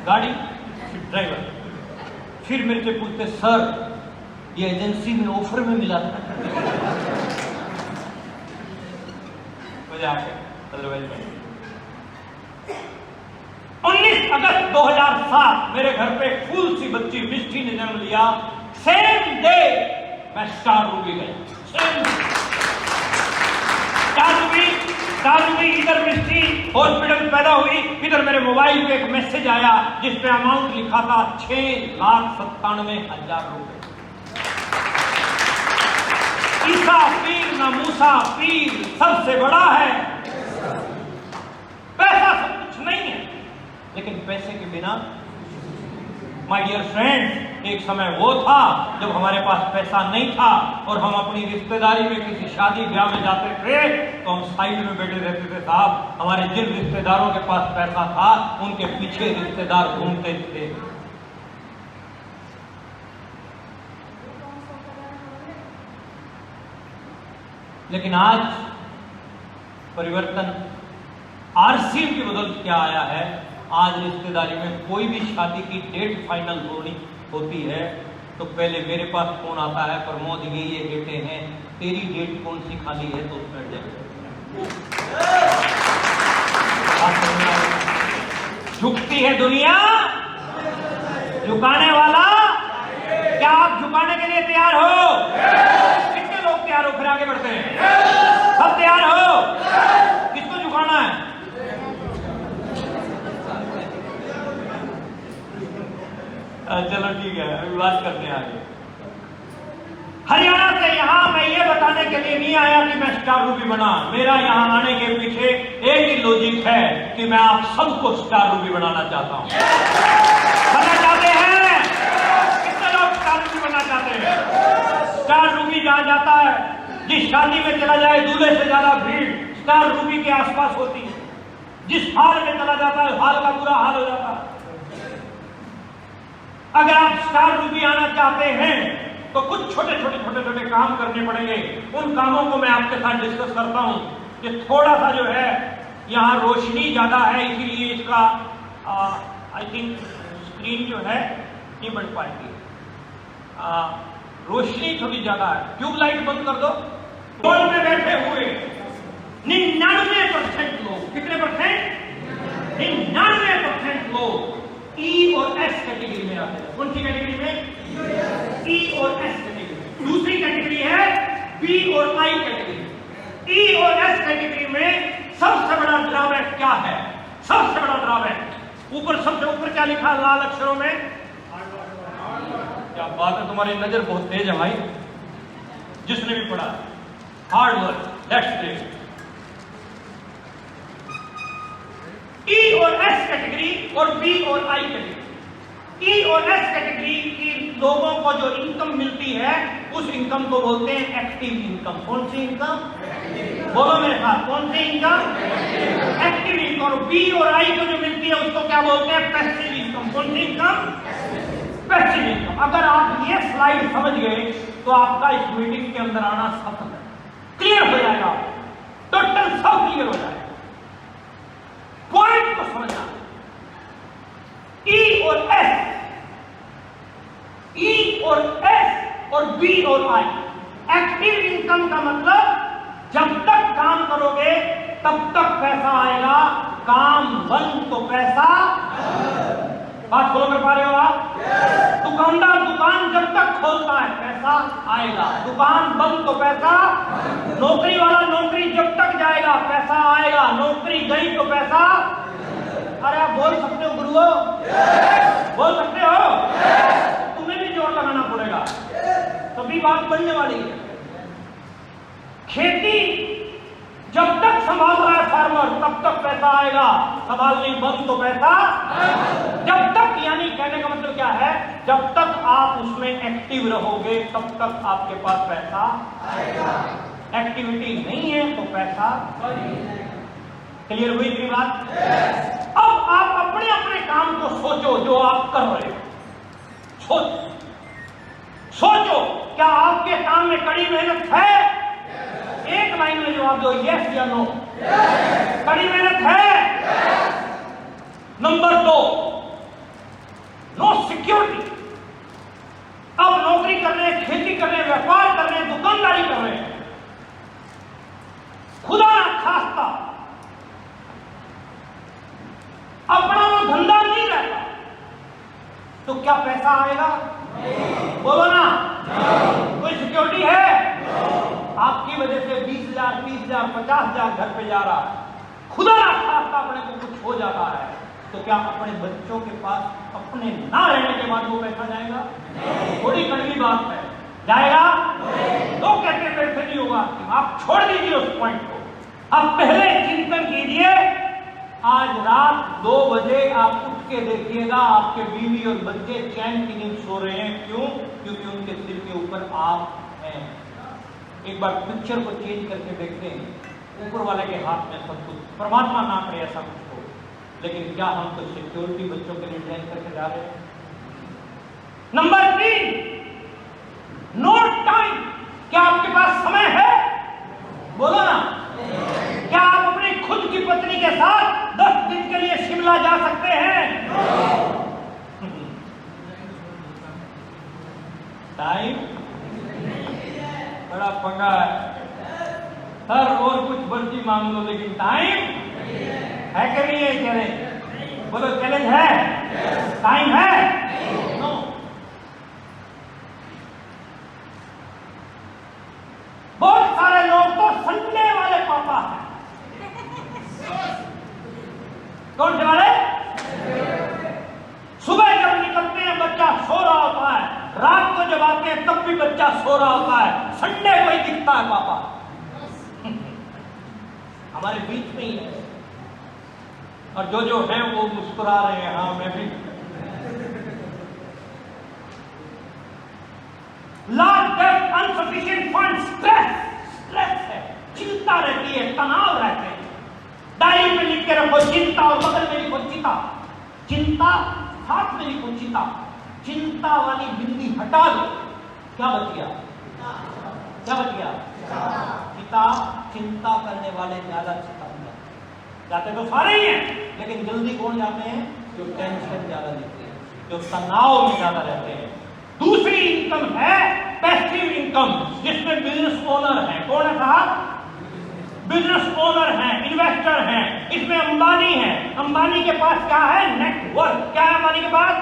गाड़ी फिर ड्राइवर, फिर मेरे से पूछते, सर ये एजेंसी में ऑफर में मिला था। मजा आ गया। 19 अगस्त 2007 मेरे घर पे फूल सी बच्ची मिष्टी ने जन्म लिया। सेम डे मैं स्टार रूबी गया। स्टार रूबी इधर मिष्टी हॉस्पिटल पैदा हुई, इधर मेरे मोबाइल पे एक मैसेज आया जिसपे अमाउंट लिखा था 6,97,000 रुपए। ईसा पीर न मूसा पीर, सबसे बड़ा है पैसा। सब कुछ नहीं है, लेकिन पैसे के बिना, माय डियर फ्रेंड्स, एक समय वो था जब हमारे पास पैसा नहीं था और हम अपनी रिश्तेदारी में किसी शादी ब्याह में जाते थे तो हम साइड में बैठे रहते थे। साहब, हमारे जिन रिश्तेदारों के पास पैसा था उनके पीछे रिश्तेदार घूमते थे। लेकिन आज परिवर्तन आरसीएम की बदौलत क्या आया है, आज रिश्तेदारी में कोई भी शादी की डेट फाइनल होती है तो पहले मेरे पास फोन आता है, प्रमोद ये डेटें हैं, तेरी डेट कौन सी खाली है तो उसमें झुकती है दुनिया, झुकाने वाला। क्या आप झुकाने के लिए तैयार हो? कितने लोग तैयार हो? फिर आगे बढ़ते हैं। सब तैयार हो? किसको झुकाना है? चलो ठीक है, अभी बात करते हैं आगे। हरियाणा से यहां मैं ये बताने के लिए नहीं आया कि मैं स्टार रूबी बना। मेरा यहां आने के पीछे एक ही लॉजिक है कि मैं आप सबको स्टार रूबी बनाना चाहता हूं। बनना चाहते हैं? कितने लोग स्टार रूबी बनना चाहते हैं? स्टार रूबी जहां जाता है, जिस शादी में चला जाए दूल्हे से ज्यादा भीड़ स्टार रूबी के आसपास होती है। जिस हाल में चला जाता है हाल का बुरा हाल हो जाता है। अगर आप स्टार रूबी आना चाहते हैं तो कुछ छोटे काम करने पड़ेंगे। उन कामों को मैं आपके साथ डिस्कस करता हूं कि थोड़ा सा जो है यहाँ रोशनी ज्यादा है, इसीलिए इसका आई थिंक स्क्रीन जो है नहीं बढ़ पाएगी। रोशनी थोड़ी ज्यादा है। ट्यूबलाइट बंद कर दो। फोन में बैठे हुए 99% लोग, कितने परसेंट? 99% लोग ई और एस कैटेगरी में आते हैं। कौन सी कैटेगरी में? ई और एस कैटेगरी। दूसरी कैटेगरी है बी और आई कैटेगरी। ई और एस कैटेगरी में सबसे बड़ा ड्रॉबैक क्या है? सबसे बड़ा ड्रॉबैक ऊपर, सबसे ऊपर क्या लिखा लाल अक्षरों में? क्या बात है, तुम्हारी नजर बहुत तेज है भाई, जिसने भी पढ़ा। Hard work, that's great. E और एस कैटेगरी और बी और आई कैटेगरी। ई और एस कैटेगरी की लोगों को जो इनकम मिलती है उस इनकम को बोलते हैं एक्टिव इनकम। कौन सी इनकम? बोलो मेरे साथ, कौन सी इनकम? Active income. और बी और आई को जो मिलती है उसको क्या बोलते हैं? Passive income. कौन सी इनकम? Passive income. अगर आप ये स्लाइड समझ गए तो आपका इस मीटिंग के अंदर आना सफल है, क्लियर हो जाएगा, टोटल सब क्लियर हो जाएगा। पॉइंट को समझना। ई और एस, ई और एस और बी और आई। एक्टिव इनकम का मतलब जब तक काम करोगे तब तक पैसा आएगा, काम बंद तो पैसा। बात फॉलो कर पा रहे हो आप? दुकानदार दुकान जब तक खोलता है पैसा आएगा, दुकान बंद तो पैसा, नौकरी वाला नौकरी जब तक जाएगा पैसा आएगा, नौकरी गई तो पैसा। अरे आप बोल सकते हो गुरुओं? बोल सकते हो? तुम्हें भी जोर लगाना पड़ेगा, तभी बात बनने वाली है। खेती जब तक संभाल रहा है फार्मर तब तक पैसा आएगा, संभालने बंद तो पैसा जब तक, यानी कहने का मतलब क्या है, जब तक आप उसमें एक्टिव रहोगे तब तक आपके पास पैसा आएगा, एक्टिविटी नहीं है तो पैसा। क्लियर हुई मेरी बात? अब आप अपने अपने काम को सोचो जो आप कर रहे हो, सोचो क्या आपके काम में कड़ी मेहनत है? एक लाइन में जवाब दो, यस या नो। कड़ी मेहनत है? Number 2, no security. अब नौकरी कर रहे हैं, खेती कर रहे हैं, व्यापार कर रहे हैं, दुकानदारी कर रहे हैं, खुदा ना खास्ता अपना वो धंधा नहीं रहता तो क्या पैसा आएगा? बोलो ना। कोई सिक्योरिटी है? आपकी वजह से 20,000, 30,000, 50,000 घर पे जा रहा है, खुदा ना खास्ता अपने को कुछ हो जाता है तो क्या अपने बच्चों के पास अपने ना रहने के बाद वो पैसा जाएगा? थोड़ी कड़वी बात है, जाएगा? लोग कहते हैं मेरे से नहीं होगा, आप छोड़ दीजिए उस पॉइंट को। आप पहले चिंतन कीजिए, आज रात 2 बजे आप उठ के देखिएगा आपके बीवी और बच्चे चैन की नींद सो रहे हैं। क्यों? क्योंकि उनके सिर के ऊपर आप हैं। एक बार पिक्चर को चेंज करके देखते हैं, ऊपर वाले के हाथ में सब कुछ, परमात्मा ना करे ऐसा कुछ हो, लेकिन क्या हम तो सिक्योरिटी बच्चों के लिए ट्रेन करके जा रहे हैं? Number 3, no time. क्या आपके पास समय है? बोलो ना। क्या आप अपनी खुद की पत्नी के साथ 10 दिन के लिए शिमला जा सकते हैं? टाइम बड़ा पंगा है सर, और कुछ मर्जी मांग लो लेकिन टाइम है कि नहीं है? चैलेंज बोलो, चैलेंज है? टाइम है? नो। बहुत सारे लोग तो संडे वाले पापा हैं। कौन से वाले? सुबह जब निकलते हैं बच्चा सो रहा होता है, रात को जब आते हैं तब भी बच्चा सो रहा होता है, संडे को ही दिखता है पापा। हमारे बीच में ही है, और जो है वो मुस्कुरा रहे हैं। हाँ, मैं भी। लास्ट डेट, अनसफिशिएंट फंड, स्ट्रेस है, चिंता रहती है, तनाव रहते हैं। डायरी पे लिख के रखो चिंता, और बगल में लिखो चिता। चिंता साथ में लिखो चिता। चिंता वाली बिंदी हटा दो, क्या बच गया? क्या बच गया? चिता। चिंता करने वाले ज्यादा चिता जाते तो सारे ही हैं, लेकिन जल्दी कौन जाते हैं? जो टेंशन ज्यादा लेते हैं, जो तनाव में ज्यादा रहते हैं। दूसरी इनकम है पैसिव इनकम, जिसमें बिजनेस ओनर है। कौन है साहब? बिजनेस ओनर हैं, इन्वेस्टर हैं। इसमें अंबानी है। अंबानी के पास क्या है? नेटवर्क। क्या है अंबानी के पास?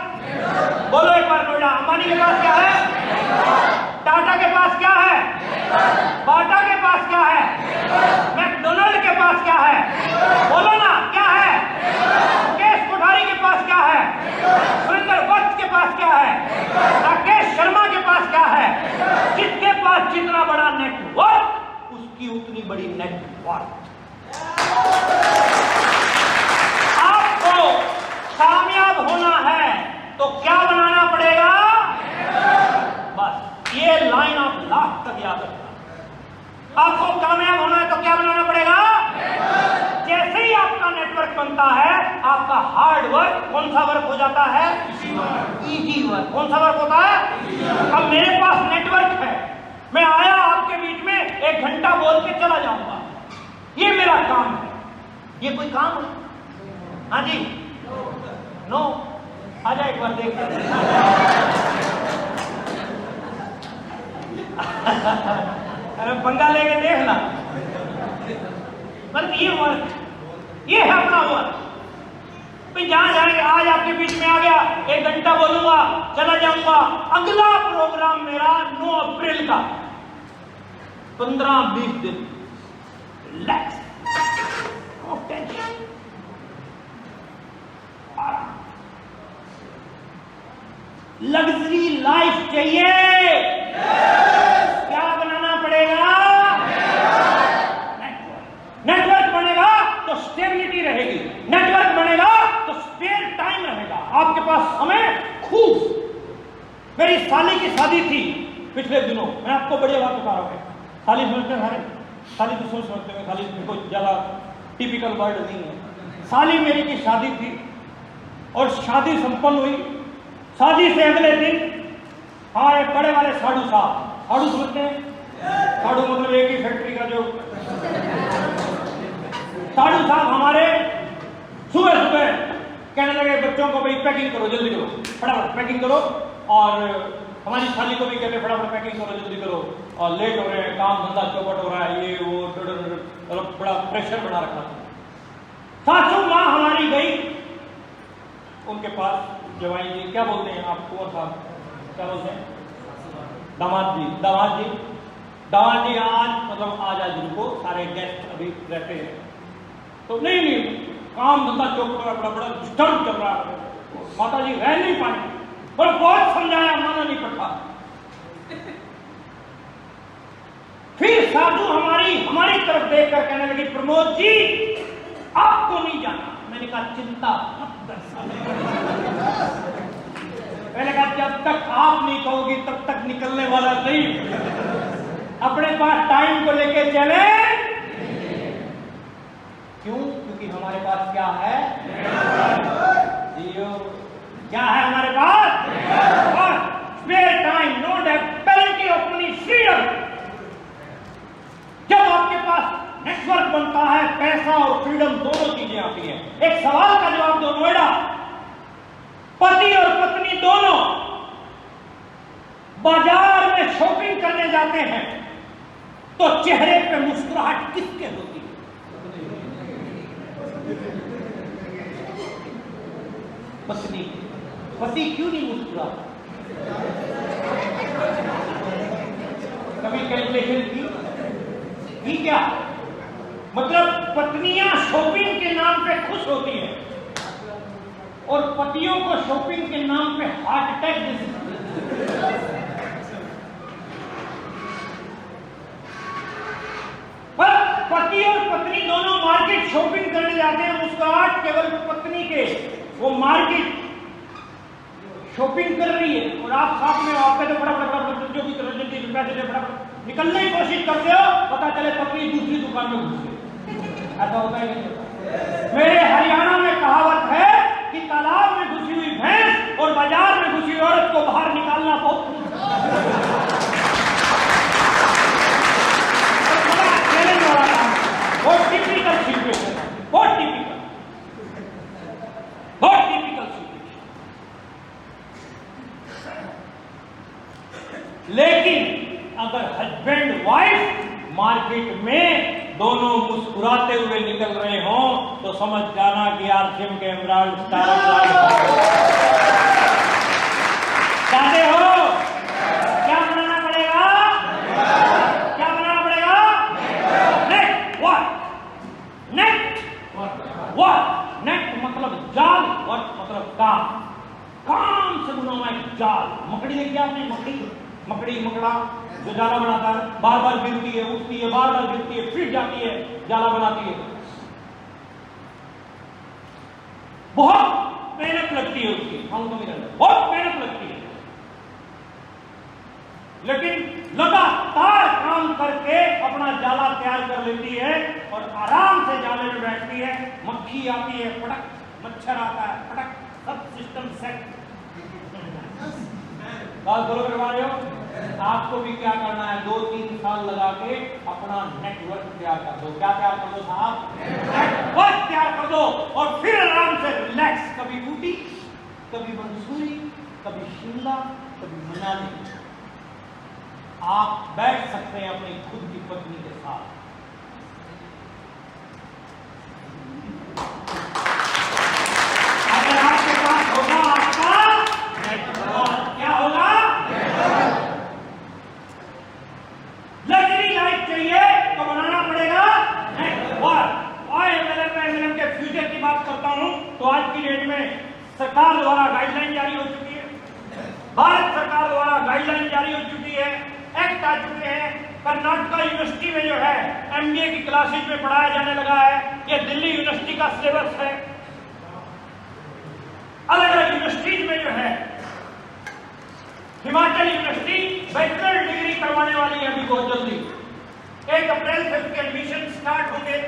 बोलो एक बार नोएडा, अंबानी के पास क्या है? टाटा के पास क्या है? बाटा के पास क्या है? मैकडोनल्ड के पास क्या है? बोलो ना, क्या है? मुकेश कोठारी के पास क्या है? सुरेंद्र वत्स के पास क्या है? राकेश शर्मा के पास क्या है? जिसके पास जितना बड़ा नेटवर्क उसकी उतनी बड़ी नेटवर्क। आपको कामयाब होना है तो क्या बनाना पड़ेगा? बस ये लाइन आप लास्ट तक याद रखना। आपको कामयाब होना है तो क्या बनाना पड़ेगा? जैसे ही आपका नेटवर्क बनता है, आपका हार्ड वर्क कौन सा वर्क हो जाता है? Easy work. कौन सा वर्क होता है? अब मेरे पास नेटवर्क है, मैं आया आपके बीच में 1 घंटा बोल के चला जाऊंगा, ये मेरा काम है। ये कोई काम है? हाँ जी, नो। आ जाए एक बार देखते अरे पंगा लेके देखना। मतलब ये वर्क, ये है अपना वर्क। भाई जहां जाएंगे, आज आपके बीच में आ गया, 1 घंटा बोलूंगा, चला जाऊंगा। अगला प्रोग्राम मेरा 9 अप्रैल का, 15-20 दिन relax, no tension, luxury life चाहिए। क्या बनाना पड़ेगा? नेटवर्क बनेगा तो स्टेबिलिटी रहेगी, नेटवर्क बनेगा तो स्पेयर टाइम रहेगा, आपके पास समय खूब। मेरी साली की शादी थी पिछले दिनों, मैं आपको बढ़िया बात बता रहा हूँ। साली समझते हैं, साली तो सोच समझते हैं, साली कोई ज्यादा टिपिकल वर्ड नहीं है। साली मेरी की शादी थी और शादी संपन्न हुई। शादी से अगले दिन हमारे बड़े वाले साधु साहब, साधु समझते हैं, साधु मतलब एक ही फैक्ट्री का जो साधु साहब, हमारे सुबह सुबह कहने लगे बच्चों को, भाई पैकिंग करो, जल्दी करो, फटाफट पैकिंग करो। और हमारी शादी को भी कहते फटाफट पैकिंग करो, जल्दी करो, और लेट हो रहे हैं, काम धंधा चौपट हो रहा है, ये वो, बड़ा प्रेशर बना रखा था। सासू माँ हमारी गई उनके पास, जवाई जी क्या बोलते हैं आप, कुंवर साहब क्या बोलते हैं, दामाद जी, दामाद जी, दामाद जी आज मतलब आज रुको, सारे गेस्ट अभी रहते हैं। तो नहीं काम धंधा चौपट बड़ा बड़ा डिस्टर्ब चल रहा है, माता जी रह नहीं पाएंगे, पर बहुत समझाया, माना नहीं पड़ता। फिर साधु हमारी तरफ देखकर कहने लगी, प्रमोद जी आपको नहीं जाना। मैंने कहा चिंता मत कर। मैंने कहा जब तक आप नहीं कहोगी तब तक निकलने वाला नहीं, अपने पास टाइम को लेके चले। क्यों? क्योंकि हमारे पास क्या है? क्या है हमारे पास? Spare time, no debility of money, freedom. जब आपके पास नेटवर्क बनता है, पैसा और फ्रीडम दोनों चीजें आती हैं। एक सवाल का जवाब दो नोएडा, पति और पत्नी दोनों बाजार में शॉपिंग करने जाते हैं तो चेहरे पे मुस्कुराहट किसके होती है? पत्नी। पति क्यों नहीं मुस्कुराता? कभी कैलकुलेशन की क्या? मतलब पत्नियां शॉपिंग के नाम पे खुश होती हैं और पतियों को शॉपिंग के नाम पे हार्ट अटैक जैसे। पर पति और पत्नी दोनों मार्केट शॉपिंग करने जाते हैं, मुस्कुराहट केवल पत्नी के, वो मार्केट शॉपिंग कर रही है और आप साथ में, आपके तो फटाफट जो भी पैसे फटाफट निकलने की कोशिश करते हो, पता चले पत्नी दूसरी दुकान में घुस गई। ऐसा होता है नहीं? मेरे हरियाणा में कहावत है कि तालाब में घुसी हुई भैंस और बाजार में घुसी औरत को बाहर निकालना बहुत चैलेंज वाला काम है। बहुत टिपिकल सिचुएशन है, बहुत टिपिकल सिचुएशन। लेकिन अगर हस्बैंड वाइफ मार्केट में दोनों मुस्कुराते हुए निकल रहे हों तो समझ जाना कि आरसीएम के एमराल्ड स्टार चाहते हो। क्या बनाना पड़ेगा? क्या बनाना पड़ेगा? Net work. नेट मतलब जाल, वर्क मतलब काम से बुना हुआ एक जाल। मकड़ी देखी आपने? मकड़ी मकड़ा जो जाला बनाता है, बार बार गिरती है, उठती है, बार बार गिरती है, फिर जाती है, जाला बनाती है। बहुत मेहनत लगती है उसकी, बहुत मेहनत लगती है, लेकिन लगातार काम करके अपना जाला तैयार कर लेती है और आराम से जाले में बैठती है। मक्खी आती है, फटक, मच्छर आता है, फटक, सब सिस्टम सेट। बात करो करवा रहे हो, आपको भी क्या करना है, 2-3 साल लगा के अपना नेटवर्क तैयार कर दो। क्या तैयार कर दो साहब? नेटवर्क तैयार कर दो और फिर आराम से रिलैक्स। कभी ऊटी, कभी मंसूरी, कभी शिमला, कभी मनाली। आप बैठ सकते हैं अपनी खुद की पत्नी के साथ। सरकार द्वारा गाइडलाइन जारी हो चुकी है, भारत सरकार द्वारा गाइडलाइन जारी हो चुकी है, एक्ट आ चुके हैं। कर्नाटका यूनिवर्सिटी में जो है एमबीए की क्लासेज में पढ़ाया जाने लगा है, ये दिल्ली यूनिवर्सिटी का सिलेबस है। अलग अलग यूनिवर्सिटीज में जो है, हिमाचल यूनिवर्सिटी बैचलर डिग्री करवाने वाली है अभी बहुत जल्दी, 1 अप्रैल से उसके एडमिशन स्टार्ट होंगे।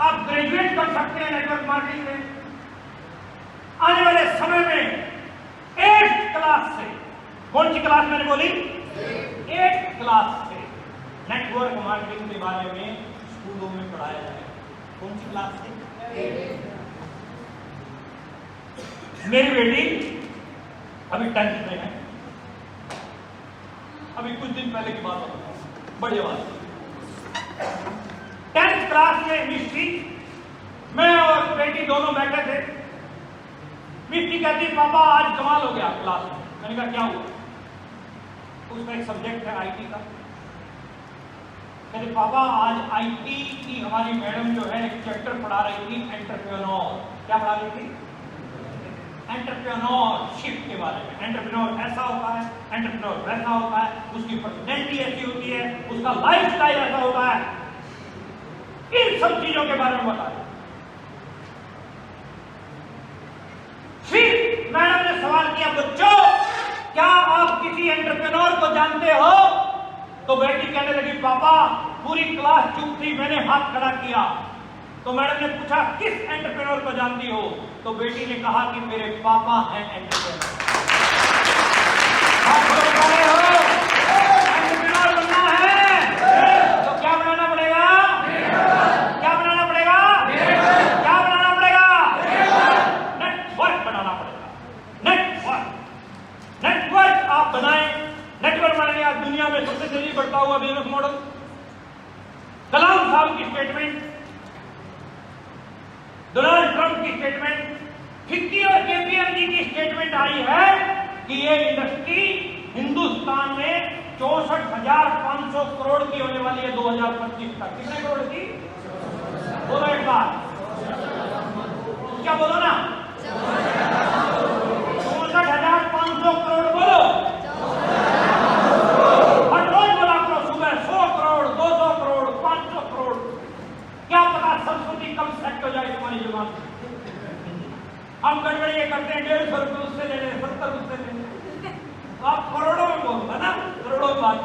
आप ग्रेजुएट कर सकते हैं नेटवर्क मार्केटिंग में। आने वाले समय में 8th क्लास से, कौन सी क्लास मैंने बोली, 8th क्लास से नेटवर्क मार्केटिंग के बारे में स्कूलों में पढ़ाया जाएगा। कौन सी क्लास से? मेरी बेटी अभी 10th में है। अभी कुछ दिन पहले की बात बताता हूं, बढ़िया बात। 10th क्लास में मिस्टी, मैं और बेटी दोनों बैठे थे। मिस्टी कहती पापा आज कमाल हो गया क्लास में। मैंने कहा क्या हुआ? उसका एक सब्जेक्ट है आईटी का। कहते पापा आज आईटी की हमारी मैडम जो है एक चैप्टर पढ़ा रही थी, एंटरप्रेन्योर। क्या पढ़ा रही थी? एंटरप्रेन्योरशिप के बारे में। एंटरप्रेन्योर ऐसा होता है, एंटरप्रेन्योर वैसा होता है, उसकी पर्सनैलिटी ऐसी होती है, उसका लाइफस्टाइल ऐसा होता है, इन सब चीजों के बारे में बताया। फिर मैडम ने सवाल किया, बच्चों क्या आप किसी एंटरप्रेन्योर को जानते हो? तो बेटी कहने लगी पापा पूरी क्लास चुप थी, मैंने हाथ खड़ा किया। तो मैडम ने पूछा किस एंटरप्रेन्योर को जानती हो? तो बेटी ने कहा कि मेरे पापा हैं एंटरप्रेन्योर। एंटरप्रेन्योर बनना है तो क्या बनाना पड़ेगा? क्या बनाना पड़ेगा? क्या बनाना पड़ेगा? नेटवर्क बनाना पड़ेगा। नेटवर्क आप बनाएं। नेटवर्क बनाने आज दुनिया में सबसे तेजी बढ़ता हुआ बिजनेस मॉडल। कलाम साहब की स्टेटमेंट, डोनाल्ड ट्रंप की स्टेटमेंट, फिक्की और केपीएमजी की स्टेटमेंट आई है कि ये इंडस्ट्री हिंदुस्तान में 64,500 करोड़ की होने वाली है 2025 तक। कितने करोड़ की? बोलो एक बार, क्या बोलो ना? 64,500 करोड़ बोलो। हर रोज बोला करो, सुबह 100 करोड़, 200 करोड़, 500 करोड़। क्या पता सरस्वती कब सेट हो जाए तुम्हारी जुबान से। हम गड़बड़िए करते हैं, 150 रुपये उससे ले लें, 70 उससे ले लें, तो आप करोड़ों में बोलो है ना, करोड़ों बात।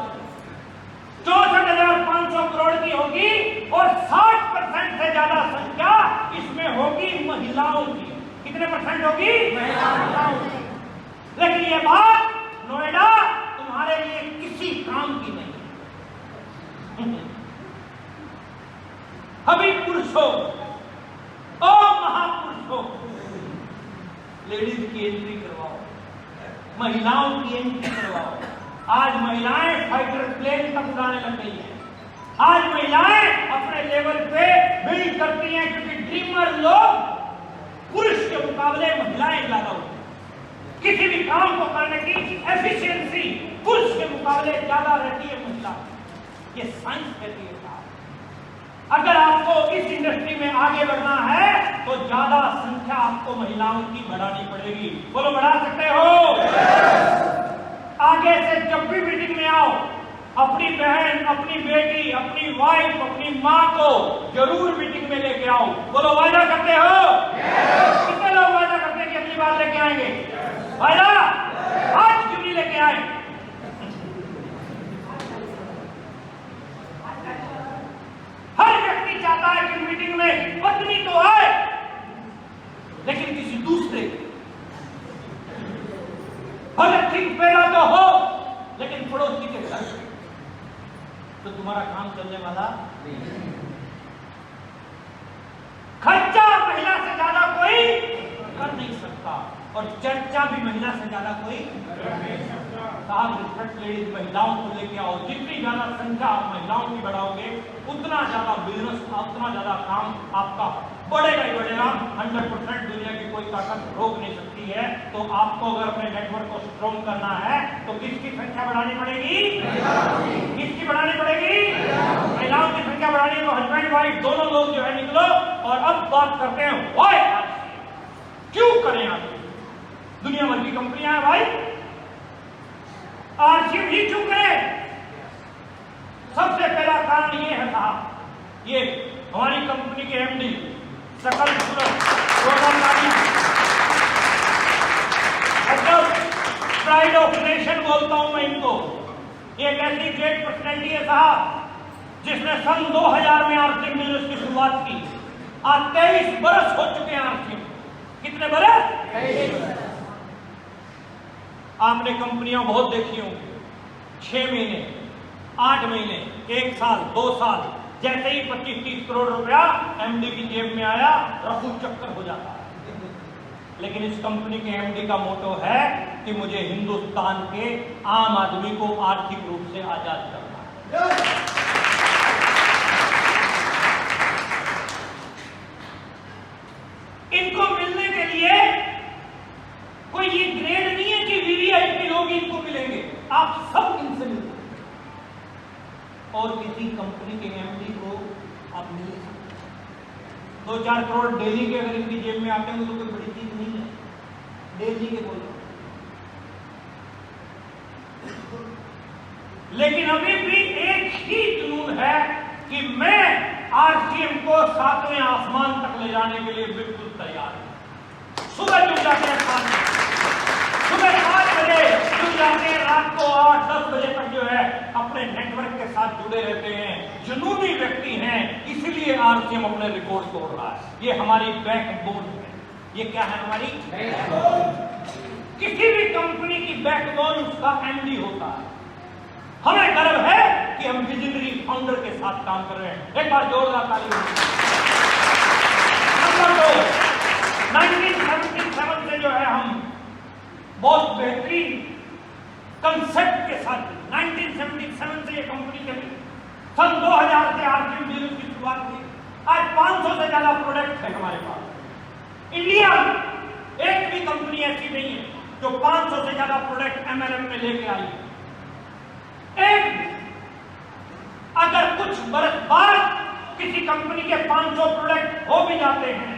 64,500 करोड़ की होगी और 60% से ज्यादा संख्या इसमें होगी महिलाओं की। कितने परसेंट होगी? महिलाओं की। लेकिन ये बात नोएडा तुम्हारे लिए किसी काम की नहीं। अभी पुरुषों, ओ महापुरुषों, लेडीज की एंट्री करवाओ, महिलाओं की एंट्री करवाओ। आज महिलाएं फाइटर प्लेन तक उड़ाने लग गई हैं। आज महिलाएं अपने लेवल पे बिल्ड करती हैं, क्योंकि ड्रीमर लोग पुरुष के मुकाबले महिलाएं ज्यादा होती हैं। किसी भी काम को करने की एफिशिएंसी पुरुष के मुकाबले ज्यादा रहती है महिला। ये साइंस कहती है। अगर आपको इस इंडस्ट्री में आगे बढ़ना है तो ज्यादा संख्या आपको महिलाओं की बढ़ानी पड़ेगी। बोलो बढ़ा सकते हो? आगे से जब भी मीटिंग में आओ, अपनी बहन, अपनी बेटी, अपनी वाइफ, अपनी माँ को जरूर मीटिंग में लेके आओ। बोलो वादा करते हो? कितने लोग वादा करते हैं कि अगली बार लेके आएंगे? वादा आज क्यों नहीं लेके आए? हर व्यक्ति चाहता है कि मीटिंग में पत्नी तो आए, लेकिन किसी दूसरे, भगत सिंह पहला तो हो लेकिन पड़ोसी के साथ, तो तुम्हारा काम चलने वाला नहीं। खर्चा महिला से ज्यादा कोई कर नहीं सकता और चर्चा भी महिला से ज्यादा कोई कर नहीं सकता। साहब रिस्पेक्ट लेडीज, महिलाओं को लेके आओ। जितनी ज्यादा संख्या आप महिलाओं की बढ़ाओगे उतना ज्यादा बिजनेस, उतना ज्यादा काम आपका बढ़ेगा ही बढ़ेगा। 100% दुनिया की कोई ताकत रोक नहीं सकती है। तो आपको अगर अपने नेटवर्क को स्ट्रॉन्ग करना है तो किसकी संख्या बढ़ानी पड़ेगी? किसकी बढ़ानी पड़ेगी? महिलाओं की संख्या बढ़ानी है। तो हस्बैंड वाइफ दोनों लोग जो है निकलो। और अब बात करते हैं क्यों करें आप? दुनिया भर की कंपनियां हैं भाई, आरसीएम ही क्यों करें? सबसे पहला कारण ये है साहब, ये हमारी कंपनी के एमडी सकल सूरत प्राइड ऑफ नेशन बोलता हूं मैं इनको। ये एक ऐसी ग्रेट पर्सनैलिटी है साहब जिसने सन 2000 में आरसीएम बिजनेस की शुरुआत की। आज 23 बरस हो चुके हैं आरसीएम। कितने बरस? आपने कंपनियां बहुत देखी होंगी, 6 महीने, 8 महीने, 1 साल, 2 साल, जैसे ही 25-30 करोड़ रुपया एमडी की जेब में आया, रफू चक्कर हो जाता है। लेकिन इस कंपनी के एमडी का मोटो है कि मुझे हिंदुस्तान के आम आदमी को आर्थिक रूप से आजाद करना है। इनको मिलने के लिए कोई ये ग्रेड नहीं है कि वीवीआईपी लोग इनको मिलेंगे, आप सब इनसे मिलते हैं। और किसी कंपनी के एमडी को आप मिल सकते, 2-4 करोड़ डेली के अगर इनकी जेब में आते हैं तो कोई बड़ी चीज नहीं है, डेली के बोलो। लेकिन अभी भी एक ही जुनून है कि मैं आरसीएम को 7वें आसमान तक ले जाने के लिए बिल्कुल तैयार हूं। सुबह जुड़ जाते हैं 5 बजे, जुड़ जाते हैं रात को 8-10 बजे तक जो है अपने नेटवर्क के साथ जुड़े रहते हैं। जुनूनी व्यक्ति हैं, इसीलिए आरसीएम अपने रिकॉर्ड तोड़ रहा है। ये हमारी बैकबोन है। ये क्या है? हमारी किसी भी कंपनी की बैकबोन उसका एमडी होता है। हमें गर्व है कि हम विजनरी फाउंडर के साथ काम कर रहे हैं। एक बार जोरदार ताली। नंबर 2, 1977 से जो है हम बहुत बेहतरीन कंसेप्ट के साथ 1977 से ये कंपनी चली। सन 2000 से आरसीएम बिजनेस की शुरुआत हुई। आज 500 से ज्यादा प्रोडक्ट है हमारे पास। इंडिया में एक भी कंपनी ऐसी नहीं है जो 500 से ज्यादा प्रोडक्ट एमएलएम में लेके आई है। अगर कुछ बरस बाद किसी कंपनी के 500 प्रोडक्ट हो भी जाते हैं,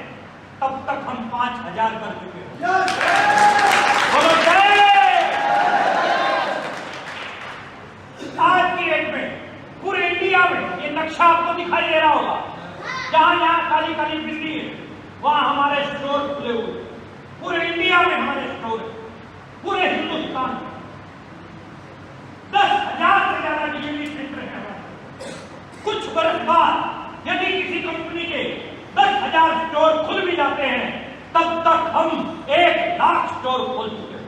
तब तक हम 5000 कर चुके हैं। आज की डेट में पूरे इंडिया में ये नक्शा आपको दिखाई दे रहा होगा, जहां जहां काली काली बिल्ली है वहां हमारे स्टोर खुले हुए। पूरे इंडिया में हमारे स्टोर है, पूरे हिंदुस्तान में 10,000 से ज्यादा डिलीवरी सेंटर है। कुछ बरस बाद यदि किसी कंपनी के 10,000 स्टोर खुल भी जाते हैं, तब तक हम 1 लाख स्टोर खोल चुके हैं।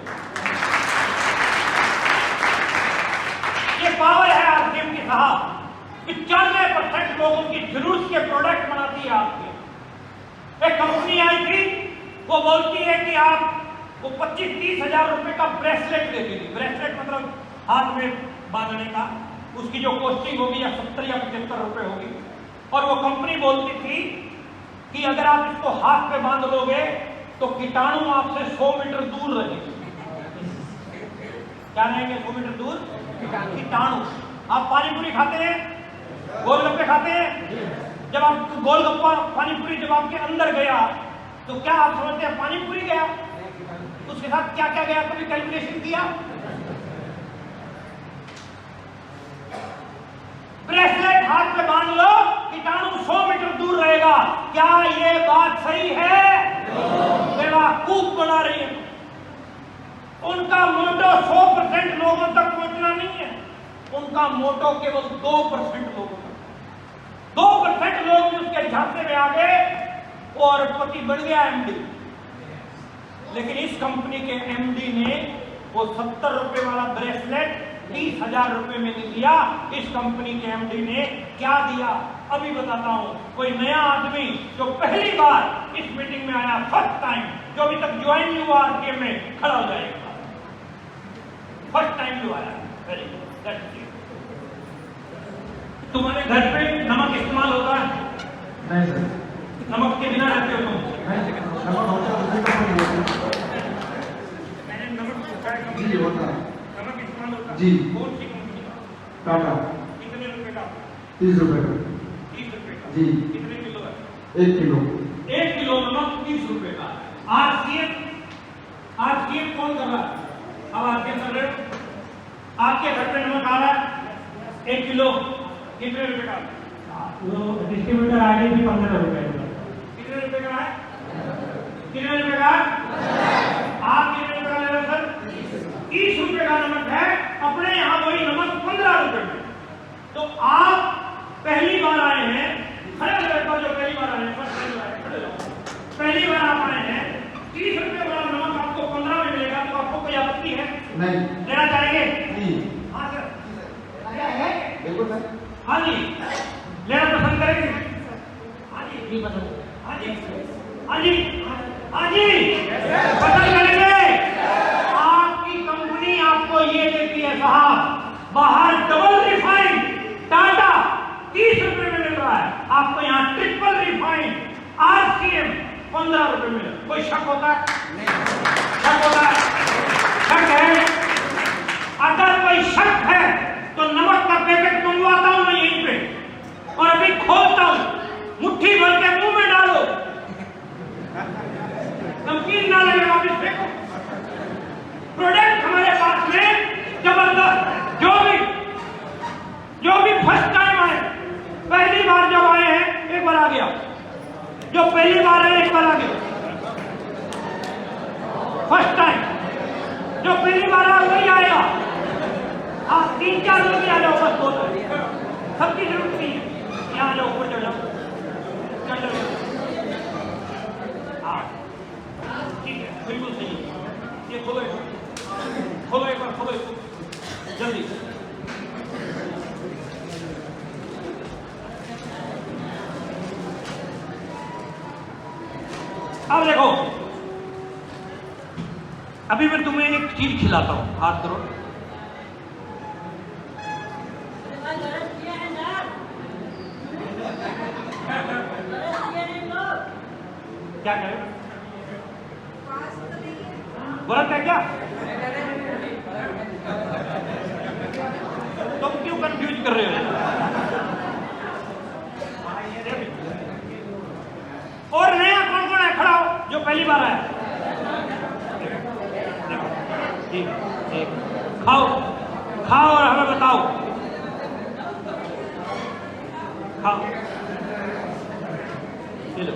ये पावर है आरसीएम की साहब। 95% लोगों की जरूरत के प्रोडक्ट बनाती है आरसीएम। एक कंपनी आई थी, वो बोलती है कि आप वो 25-30 हजार रुपए का ब्रेसलेट देती थी। ब्रेसलेट मतलब हाथ में बांधने का, उसकी जो कॉस्टिंग होगी या 70 या 75 रुपए होगी। और वो कंपनी बोलती थी कि अगर आप इसको हाथ पे बांध लोगे तो कीटाणु आपसे 100 मीटर दूर रहेंगे। क्या रहेंगे 100 मीटर दूर? कीटाणु। आप पानी पूरी खाते हैं, गोलगप्पे खाते हैं, जब आप गोलगप्पा पानी पूरी जब आपके अंदर गया तो क्या आप समझते हैं पानी पूरी गया? उसके साथ क्या क्या गया? कभी कैलकुलेशन किया? ब्रेसलेट हाथ पे बांध लो, कीटाणु 100 मीटर दूर रहेगा। क्या ये बात सही है? बेवकूफ बना रही है। उनका मोटो 100% लोगों तक पहुंचना नहीं है, उनका मोटो केवल 2% लोगों तक। 2% लोग भी उसके झांसे में आ गए और पति बन गया एमडी। लेकिन इस कंपनी के एमडी ने वो 70 रुपए वाला ब्रेसलेट 30,000 रुपए में नहीं दिया। इस कंपनी के एमडी ने क्या दिया अभी बताता हूं। कोई नया आदमी जो पहली बार इस मीटिंग में आया, फर्स्ट टाइम, जो अभी तक ज्वाइन नहीं हुआ आरसीएम में, खड़ा हो जाएगा। फर्स्ट टाइम जो आया, वेरी गुड। तुम्हारे घर पे नमक इस्तेमाल होता है? नहीं सर। नमक के बिना रहते हो तुम? नमक होता है। मैंने नमक पूछा है। जी होता है। नमक इस्तेमाल होता है जी। कौन सी कंपनी का? टाटा। कितने रुपए का? 30 रुपए का। 30 रुपए का। जी। कितने किलो है? 1 किलो। 1 किलो नमक 30 रुपए का। आरसीएम कौन कर रहा है? अब आरसीएम कर रहे हो, आपके घर पे नमक आ रहा है 1 किलो कितने रुपए का? वो डिस्ट्रीब्यूटर आगे भी 15 रुपए का। कितने रुपए का है? कितने रुपए का? आप कितने रुपए का ले रहे हो सर? 30 रुपए का नमक है, अपने यहाँ वही नमक 15 रुपए में। तो आप पहली बार आए हैं, खड़े हो जाओ जो पहली बार आए हैं, पहली बार आप आए हैं, 30 रुपए वाला नमक आपको 15 में मिलेगा, तो आपको कोई आपत्ति है? नहीं। लेना चाहेंगे? जी। हाँ सर, क्या है? बिल्कुल सर। हाँ जी, लेना पसंद करेंगे? हाँ जी, पसंद। हाँ जी, हाँ जी, हाँ जी, पसंद करेंगे? आपकी कंपनी आपको ये देती है साहब, बाहर डबल रिफाइंड टाटा 30 रुपए में मिल रहा है, आपको यहाँ ट्रिपल रिफाइंड आरसीएम 15 रुपए में। कोई शक होता है? शक होता है? शक है? अगर कोई शक है तो नमक का पैकेट मंगवाता हूं मैं यहीं पे, और अभी खोलता हूं, मुट्ठी भर के मुंह में डालो, नमकीन ना लगे वापिस फेंको। प्रोडक्ट हमारे पास में जबरदस्त है। जो भी फर्स्ट टाइम आए, पहली बार जब आए हैं एक बार आ गया, जो पहली बार आए एक बार आ गया, फर्स्ट टाइम जो पहली बार आए वही आएगा। आप 3-4 लोग ही आ जाओ, बस 2 सबकी जरूरत नहीं है। यहाँ जाओ, ऊपर चढ़ जाओ, चढ़ जाओ। हाँ ठीक है, बिल्कुल सही है। ये खोलो एक बार, खोलो एक बार, खोलो जल्दी। अब देखो, अभी मैं तुम्हें एक चीज खिलाता हूं, हाथ करो। क्या करें? गलत है क्या? तुम क्यों कंफ्यूज कर रहे हो? और नया कौन कौन है? खड़ा हो, जो पहली बार आया। ठीक, खाओ खाओ और हमें बताओ। खाओ, चलो।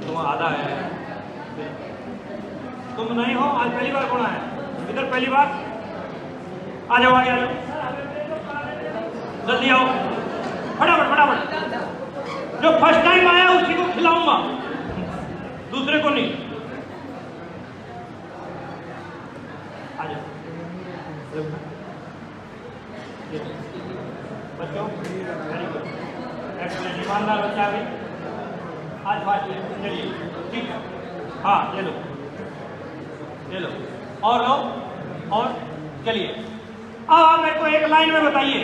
तुम आधा है, तुम नहीं हो। आज पहली बार कौन आया इधर? पहली बार आ जाओ, आगे आ जाओ, जल्दी आओ, फटाफट फटाफट। जो फर्स्ट टाइम आया उसी को खिलाऊंगा, दूसरे को नहीं। आ जाओ बच्चों, एक्सीलेंट, ईमानदार बच्चा भी आज फास्ट। चलिए ठीक है, हाँ ये लो, ये लो, और लो, और चलिए। अब आप मेरे को एक लाइन में बताइए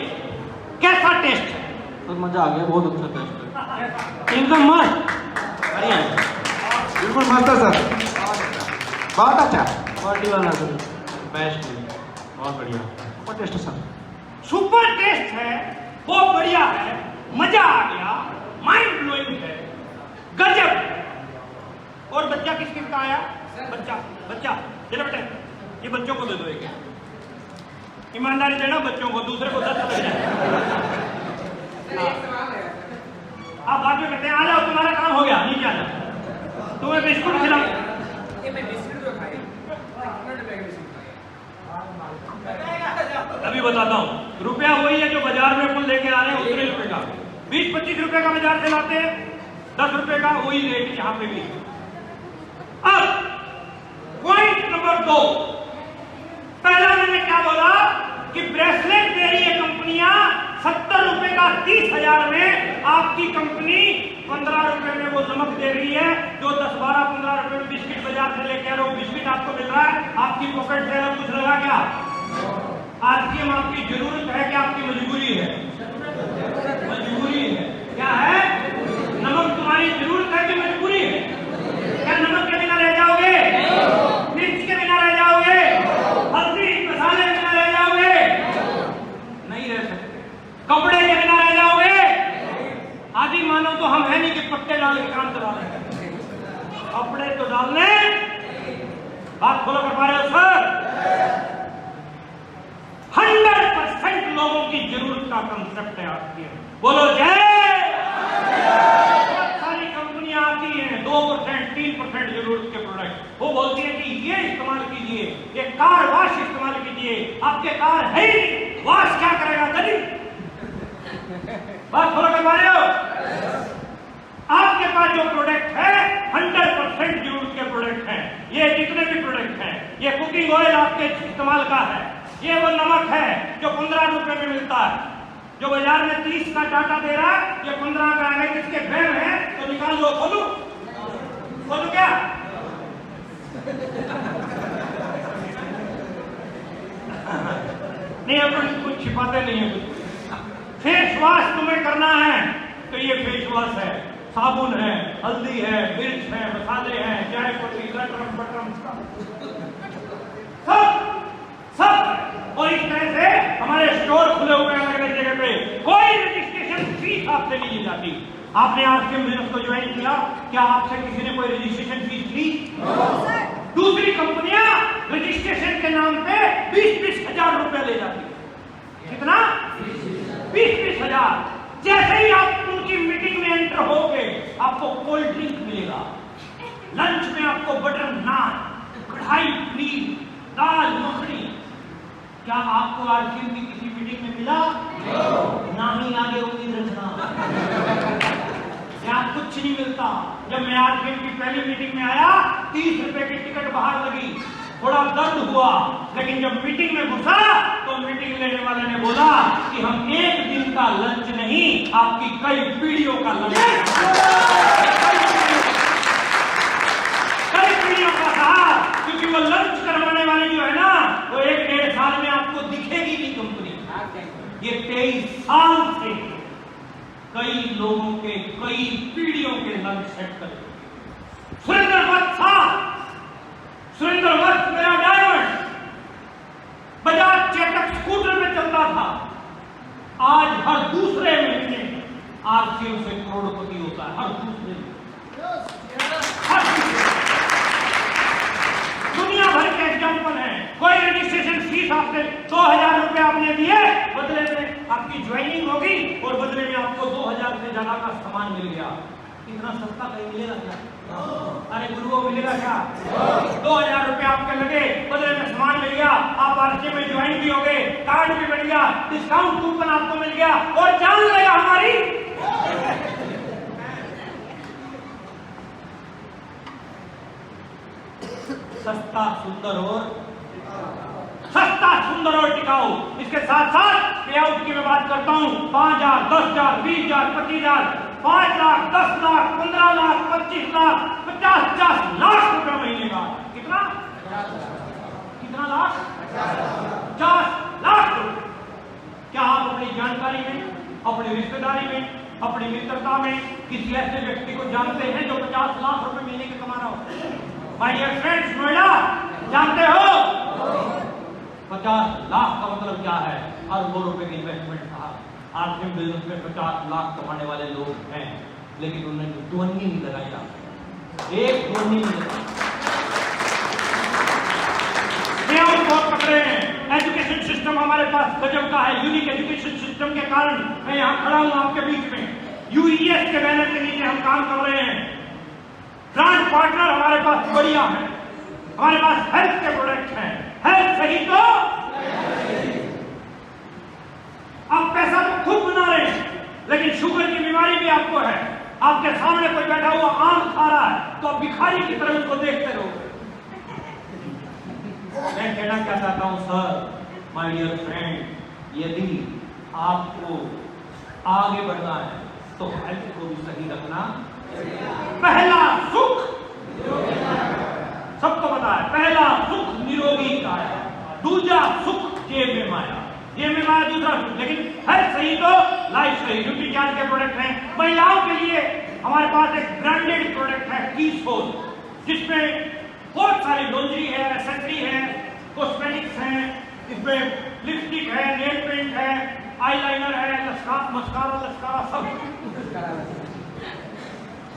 कैसा टेस्ट है? तो मजा आ गया, बहुत अच्छा टेस्ट है, एकदम मस्त, बढ़िया है, बिल्कुल मस्त है सर, बहुत अच्छा, क्वालिटी वाला सर, बेस्ट है, बहुत बढ़िया, बहुत टेस्ट है सर। सुपर टेस्ट है, बहुत बढ़िया है, मजा आ गया, माइंड ब्लोइंग है, गजब। और बच्चा किस किस का आया? बच्चा बच्चा चलो बेटे, ये बच्चों को दे दो एक, ईमानदारी देना बच्चों को, दूसरे को 10 लग जाए। आप बाद में कहते हैं आ जाओ, तुम्हारा काम हो गया, नीचे आ जाओ, तुम्हें बिस्कुट खिलाओ। अभी बताता हूँ, रुपया वही है जो बाजार में फूल लेके आ रहे हैं, उतने रुपए का, 20-25 रुपए का बाजार से लाते हैं, 10 रुपए का वही रेट यहाँ पे भी। अब पॉइंट नंबर 2, पहला मैंने क्या बोला कि ब्रेसलेट दे रही है कंपनियां 70 रुपए का 30,000 में, आपकी कंपनी 15 रुपए में वो नमक दे रही है, जो 10-12-15 रुपए में बिस्किट बाजार से लेके आ रहे हो, बिस्किट आपको मिल रहा है, आपकी पॉकेट से अलग कुछ लगा क्या? आरसीएम आपकी जरूरत है कि आपकी मजबूरी है? मजबूरी है। क्या है? नमक तुम्हारी जरूरत है कि मजबूरी है? क्या नमक के बिना रह जाओगे? मिर्च के बिना रह जाओगे? हल्दी मसाले के बिना रह जाओगे? नहीं रह सकते। कपड़े के बिना रह जाओगे? कंसेप्ट है आपके। बोलो जय। बहुत सारी कंपनियां आती हैं 2% 3% जरूरत के प्रोडक्ट, वो बोलती है कि ये इस्तेमाल कीजिए, ये कार वॉश इस्तेमाल कीजिए। आपके कार है ही नहीं, वॉश क्या करेगा? गरीब बात फॉलो कर पा रहे हो? आपके पास जो प्रोडक्ट है 100% जरूरत के प्रोडक्ट हैं। ये जितने भी प्रोडक्ट हैं, ये कुकिंग ऑयल आपके इस्तेमाल का है, ये वो नमक है जो 15 रुपए में मिलता है, जो बाजार में 30 का टाटा दे रहा है, ये 15 का है। किसके फैन है तो निकाल लो। खोलू खोलू क्या? नहीं, अपन कुछ छिपाते नहीं है कुछ। फेस वॉश तुम्हें करना है तो ये फेस वॉश है, साबुन है, हल्दी है, मिर्च है, मसाले हैं, चाय पत्ती, गटरम बटरम सब। और इस तरह से हमारे स्टोर खुले हुए हैं अलग अलग जगह पे। कोई रजिस्ट्रेशन फीस आपसे नहीं ली जाती। आपने आज के बिजनेस को ज्वाइन किया, क्या आपसे किसी ने कोई रजिस्ट्रेशन फीस ली? दूसरी कंपनियां रजिस्ट्रेशन के नाम पे 20-20 हजार रुपए ले जाती है। कितना? 20-20 हजार। जैसे ही आप उनकी मीटिंग में एंटर होगे, आपको कोल्ड ड्रिंक मिलेगा, लंच में आपको बटर नान, कढ़ाई पनीर, दाल मखनी। क्या आपको आरसीएम की किसी मीटिंग में मिला? ना ही आगे उम्मीद रखना। यहाँ कुछ नहीं मिलता। जब मैं आरसीएम की पहली मीटिंग में आया, 30 रुपए की टिकट बाहर लगी, थोड़ा दर्द हुआ, लेकिन जब मीटिंग में घुसा तो मीटिंग लेने वाले ने बोला कि हम एक दिन का लंच नहीं, आपकी कई पीढ़ियों का लंच, कई पीढ़ियों का कहा, क्योंकि वो लंच करवाने वाले जो है ना, वो 1-1.5 साल में आपको दिखेगी नहीं कंपनी। ये 23 साल से कई लोगों के, कई पीढ़ियों के लंच सेट कर। सुरेंद्र वत्स मेरा डायमंड बजाज चेतक स्कूटर में चलता था, आज हर दूसरे महीने आरसीएम से करोड़पति होता है। हर दूसरे दुनिया भर के एग्जाम्पल है। कोई रजिस्ट्रेशन फीस आपसे 2000 रुपए आपने दिए, बदले में आपकी ज्वाइनिंग होगी और बदले में आपको 2000 से ज्यादा का सामान मिल गया। इतना सस्ता कहीं मिलेगा क्या? अरे गुरुओं मिलेगा क्या? 2000 रुपए आपके लगे, बदले में सामान मिल गया, आप आरसीएम में ज्वाइन भी हो गए, कार्ड भी मिल गया, डिस्काउंट कूपन आपको मिल गया, और जान लेगा हमारी सस्ता सुंदर और टिकाऊ। इसके साथ साथ पे आउट की मैं बात करता हूं, 5000, 10,000, 20,000, 25,000, 5 लाख, 10 लाख, 15 लाख, 25 लाख, 50 लाख रुपए महीने का। कितना लाख? 50 लाख रुपए। क्या आप अपनी जानकारी में, अपनी रिश्तेदारी में, अपनी मित्रता में किसी ऐसे व्यक्ति को जानते हैं जो 50 लाख रुपए महीने के कमा रहा हो? माय डियर फ्रेंड्स, नोएडा जानते हो 50 लाख का मतलब क्या है? अरबों रुपए की इन्वेस्टमेंट था। आरसीएम बिजनेस में 50 लाख कमाने वाले लोग हैं, लेकिन उन्होंने ध्वनि नहीं लगाया, एक ध्वनि नहीं लगाई। बहुत पकड़े हैं। एजुकेशन सिस्टम हमारे पास गजब का है। यूनिक एजुकेशन सिस्टम के कारण मैं यहाँ खड़ा हूँ आपके बीच में। यूईएस के बैनर के नीचे हम काम कर रहे हैं। ब्रांड पार्टनर हमारे पास बढ़िया है, हमारे पास हेल्थ के प्रोडक्ट हैं। हेल्थ सही तो आप पैसा तो खुद बना रहे हैं, लेकिन शुगर की बीमारी भी आपको है। आपके सामने कोई बैठा हुआ आम खा रहा है तो आप भिखारी की तरह उसको देखते रहो। मैं कहना क्या चाहता हूं सर, माय डियर फ्रेंड, यदि आपको आगे बढ़ना है तो हेल्थ को भी सही रखना। पहला सुख सबको पता है, पहला सुख निरोगी काया, दूसरा सुख जेब में माया। जेब में माया दूसरा सुख, लेकिन हेल्थ सही तो लाइफ सही। ब्यूटी चार्ज के प्रोडक्ट हैं। महिलाओं के लिए हमारे पास एक ब्रांडेड प्रोडक्ट है कीसोल, जिसमें बहुत सारी लॉन्ड्री है, एक्सेसरी है, कॉस्मेटिक्स हैं, इसमें लिपस्टिक है, नेल पेंट है, आईलाइनर है, मस्कारा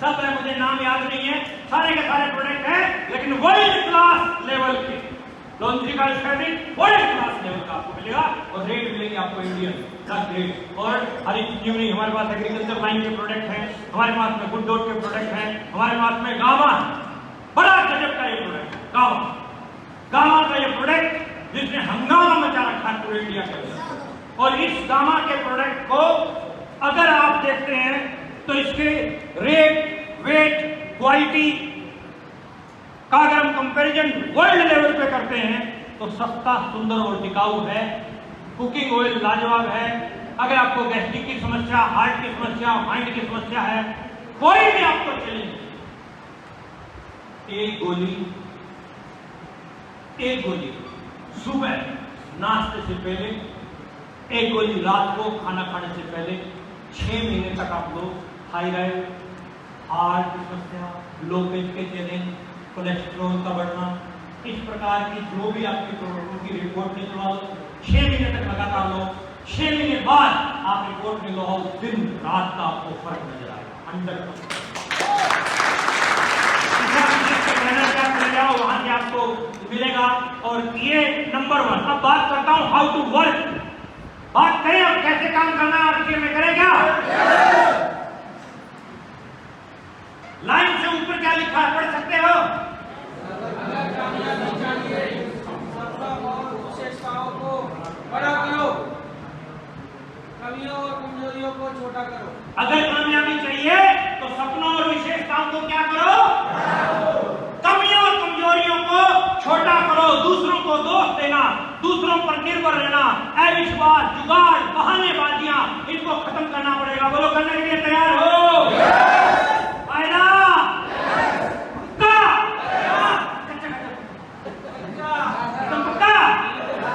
सब है, मुझे नाम याद नहीं है, सारे के सारे प्रोडक्ट हैं, लेकिन वर्ल्ड क्लास लेवल के। लॉन्ड्रिकल फैब्रिक बड़े क्लास लेवल का आपको मिलेगा और रेट मिलेंगे आपको इंडियन प्लस रेट। और हरी न्यूनी हमारे पास एग्रीकल्चर लाइन के प्रोडक्ट हैं, हमारे पास में गुड डॉट के प्रोडक्ट हैं, हमारे पास में गामा, बड़ा गजब का ये प्रोडक्ट गामा, गामा का ये प्रोडक्ट जिसने हंगामा मचा रखा है पूरे इंडिया के अंदर। और इस गामा के प्रोडक्ट को अगर आप देखते हैं तो इसके रेट, वेट, क्वालिटी का अगर हम कंपैरिजन वर्ल्ड लेवल पे करते हैं तो सस्ता, सुंदर और टिकाऊ है। कुकिंग ऑयल लाजवाब है। अगर आपको गैस्ट्रिक की समस्या, हार्ट की समस्या, माइंड की समस्या है, कोई भी आपको चैलेंज, एक गोली सुबह नाश्ते से पहले, एक गोली रात को खाना खाने से पहले 6 महीने तक आप लोग थायराइड, हार्ट की समस्या, ब्लॉकेज के चैलेंज, कोलेस्ट्रॉल का बढ़ना, इस प्रकार की जो भी आपकी प्रॉब्लम की रिपोर्ट निकलवा लो, 6 महीने तक लगातार लो। 6 महीने बाद आप रिपोर्ट निकलवाओ, दिन रात का आपको फर्क नजर आएगा 100%। वहां से आपको मिलेगा। और ये नंबर 1। अब बात करता हूं हाउ टू वर्क। बात करें अब कैसे काम करना है, आरसीएम में करें क्या? लाइन से ऊपर क्या लिखा है, पढ़ सकते हो? विशेषताओं को बड़ा करो, कमियों और कमजोरियों को छोटा करो। अगर कामयाबी चाहिए तो सपनों और विशेषताओं को क्या करो? कमियों और कमजोरियों को छोटा करो। दूसरों को दोष देना, दूसरों पर निर्भर रहना, अविश्वास, जुगाड़, बहानेबाजियां, इनको खत्म करना पड़ेगा। बोलो, करने के लिए तैयार हो? फायदा पक्का?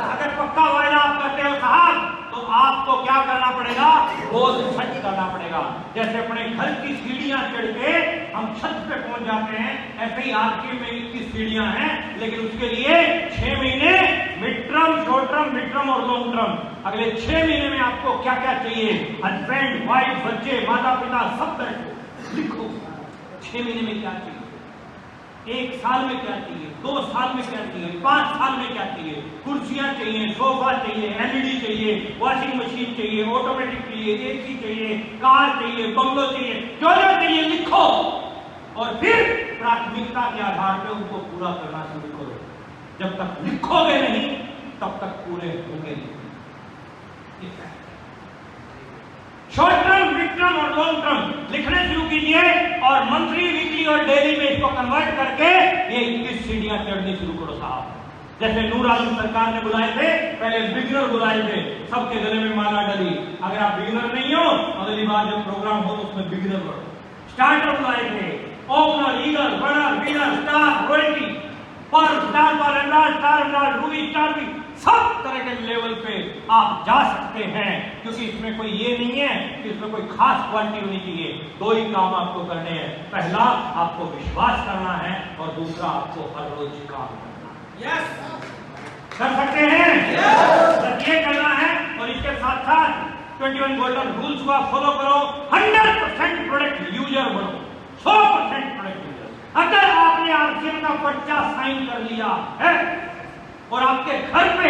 अगर पक्का वायदा आप करते हो साहब, तो आपको क्या करना पड़ेगा? रोज सच करना पड़ेगा। जैसे अपने घर की सीढ़ियां चढ़ के हम छत पे पहुंच जाते हैं, ऐसे ही आपकी में 21 सीढ़ियां हैं, लेकिन उसके लिए 6 महीने mid term, short term, mid term और लॉन्ग टर्म। अगले 6 महीने में आपको क्या क्या चाहिए, हस्बैंड, वाइफ, बच्चे, माता पिता, सब तरह को लिखो। 6 महीने में क्या चाहिए, 1 साल में क्या चाहिए, 2 साल में क्या चाहिए, 5 साल में क्या चाहिए। कुर्सियां चाहिए, सोफा चाहिए, एलईडी चाहिए, वॉशिंग मशीन चाहिए, ऑटोमेटिक चाहिए, एसी चाहिए, कार चाहिए, बंगलो चाहिए, जो जो चाहिए लिखो। और फिर प्राथमिकता के आधार पर उनको पूरा करना शुरू करो। जब तक लिखोगे नहीं तब तक पूरे होंगे नहीं। शॉर्ट टर्म, मिड टर्म और लॉन्ग टर्म लिखने शुरू कीजिए और मंथली, वीकली और डेली में इसको कन्वर्ट करके ये 21 सीढ़ियां चढ़नी शुरू करो साहब। जैसे नूर आलम सरकार ने बुलाए थे, पहले बिगिनर बुलाए थे, सबके गले में माला डाली। अगर आप बिगिनर नहीं हो, अगली बार जब प्रोग्राम हो तो उसमें बिगिनर बढ़ो। स्टार्टर बुलाए थे, opener, eagle, runner, winner, star, royalty, पर स्टार, पर emerald, star emerald, Ruby, star भी, सब तरह के लेवल पे आप जा सकते हैं। क्योंकि इसमें कोई ये नहीं है कि इसमें कोई खास क्वालिटी होनी चाहिए। 2 ही काम आपको करने हैं। पहला, आपको विश्वास करना है और दूसरा, आपको हर रोज काम करना है। यस, कर सकते हैं? बस ये करना है। और इसके साथ साथ 21 गोल्डन रूल्स को आप फॉलो करो। 100% प्रोडक्ट यूजर बनो, 100% प्रोडक्ट यूजर। अगर आपने आरसीएम का पर्चा साइन कर लिया है और आपके घर पे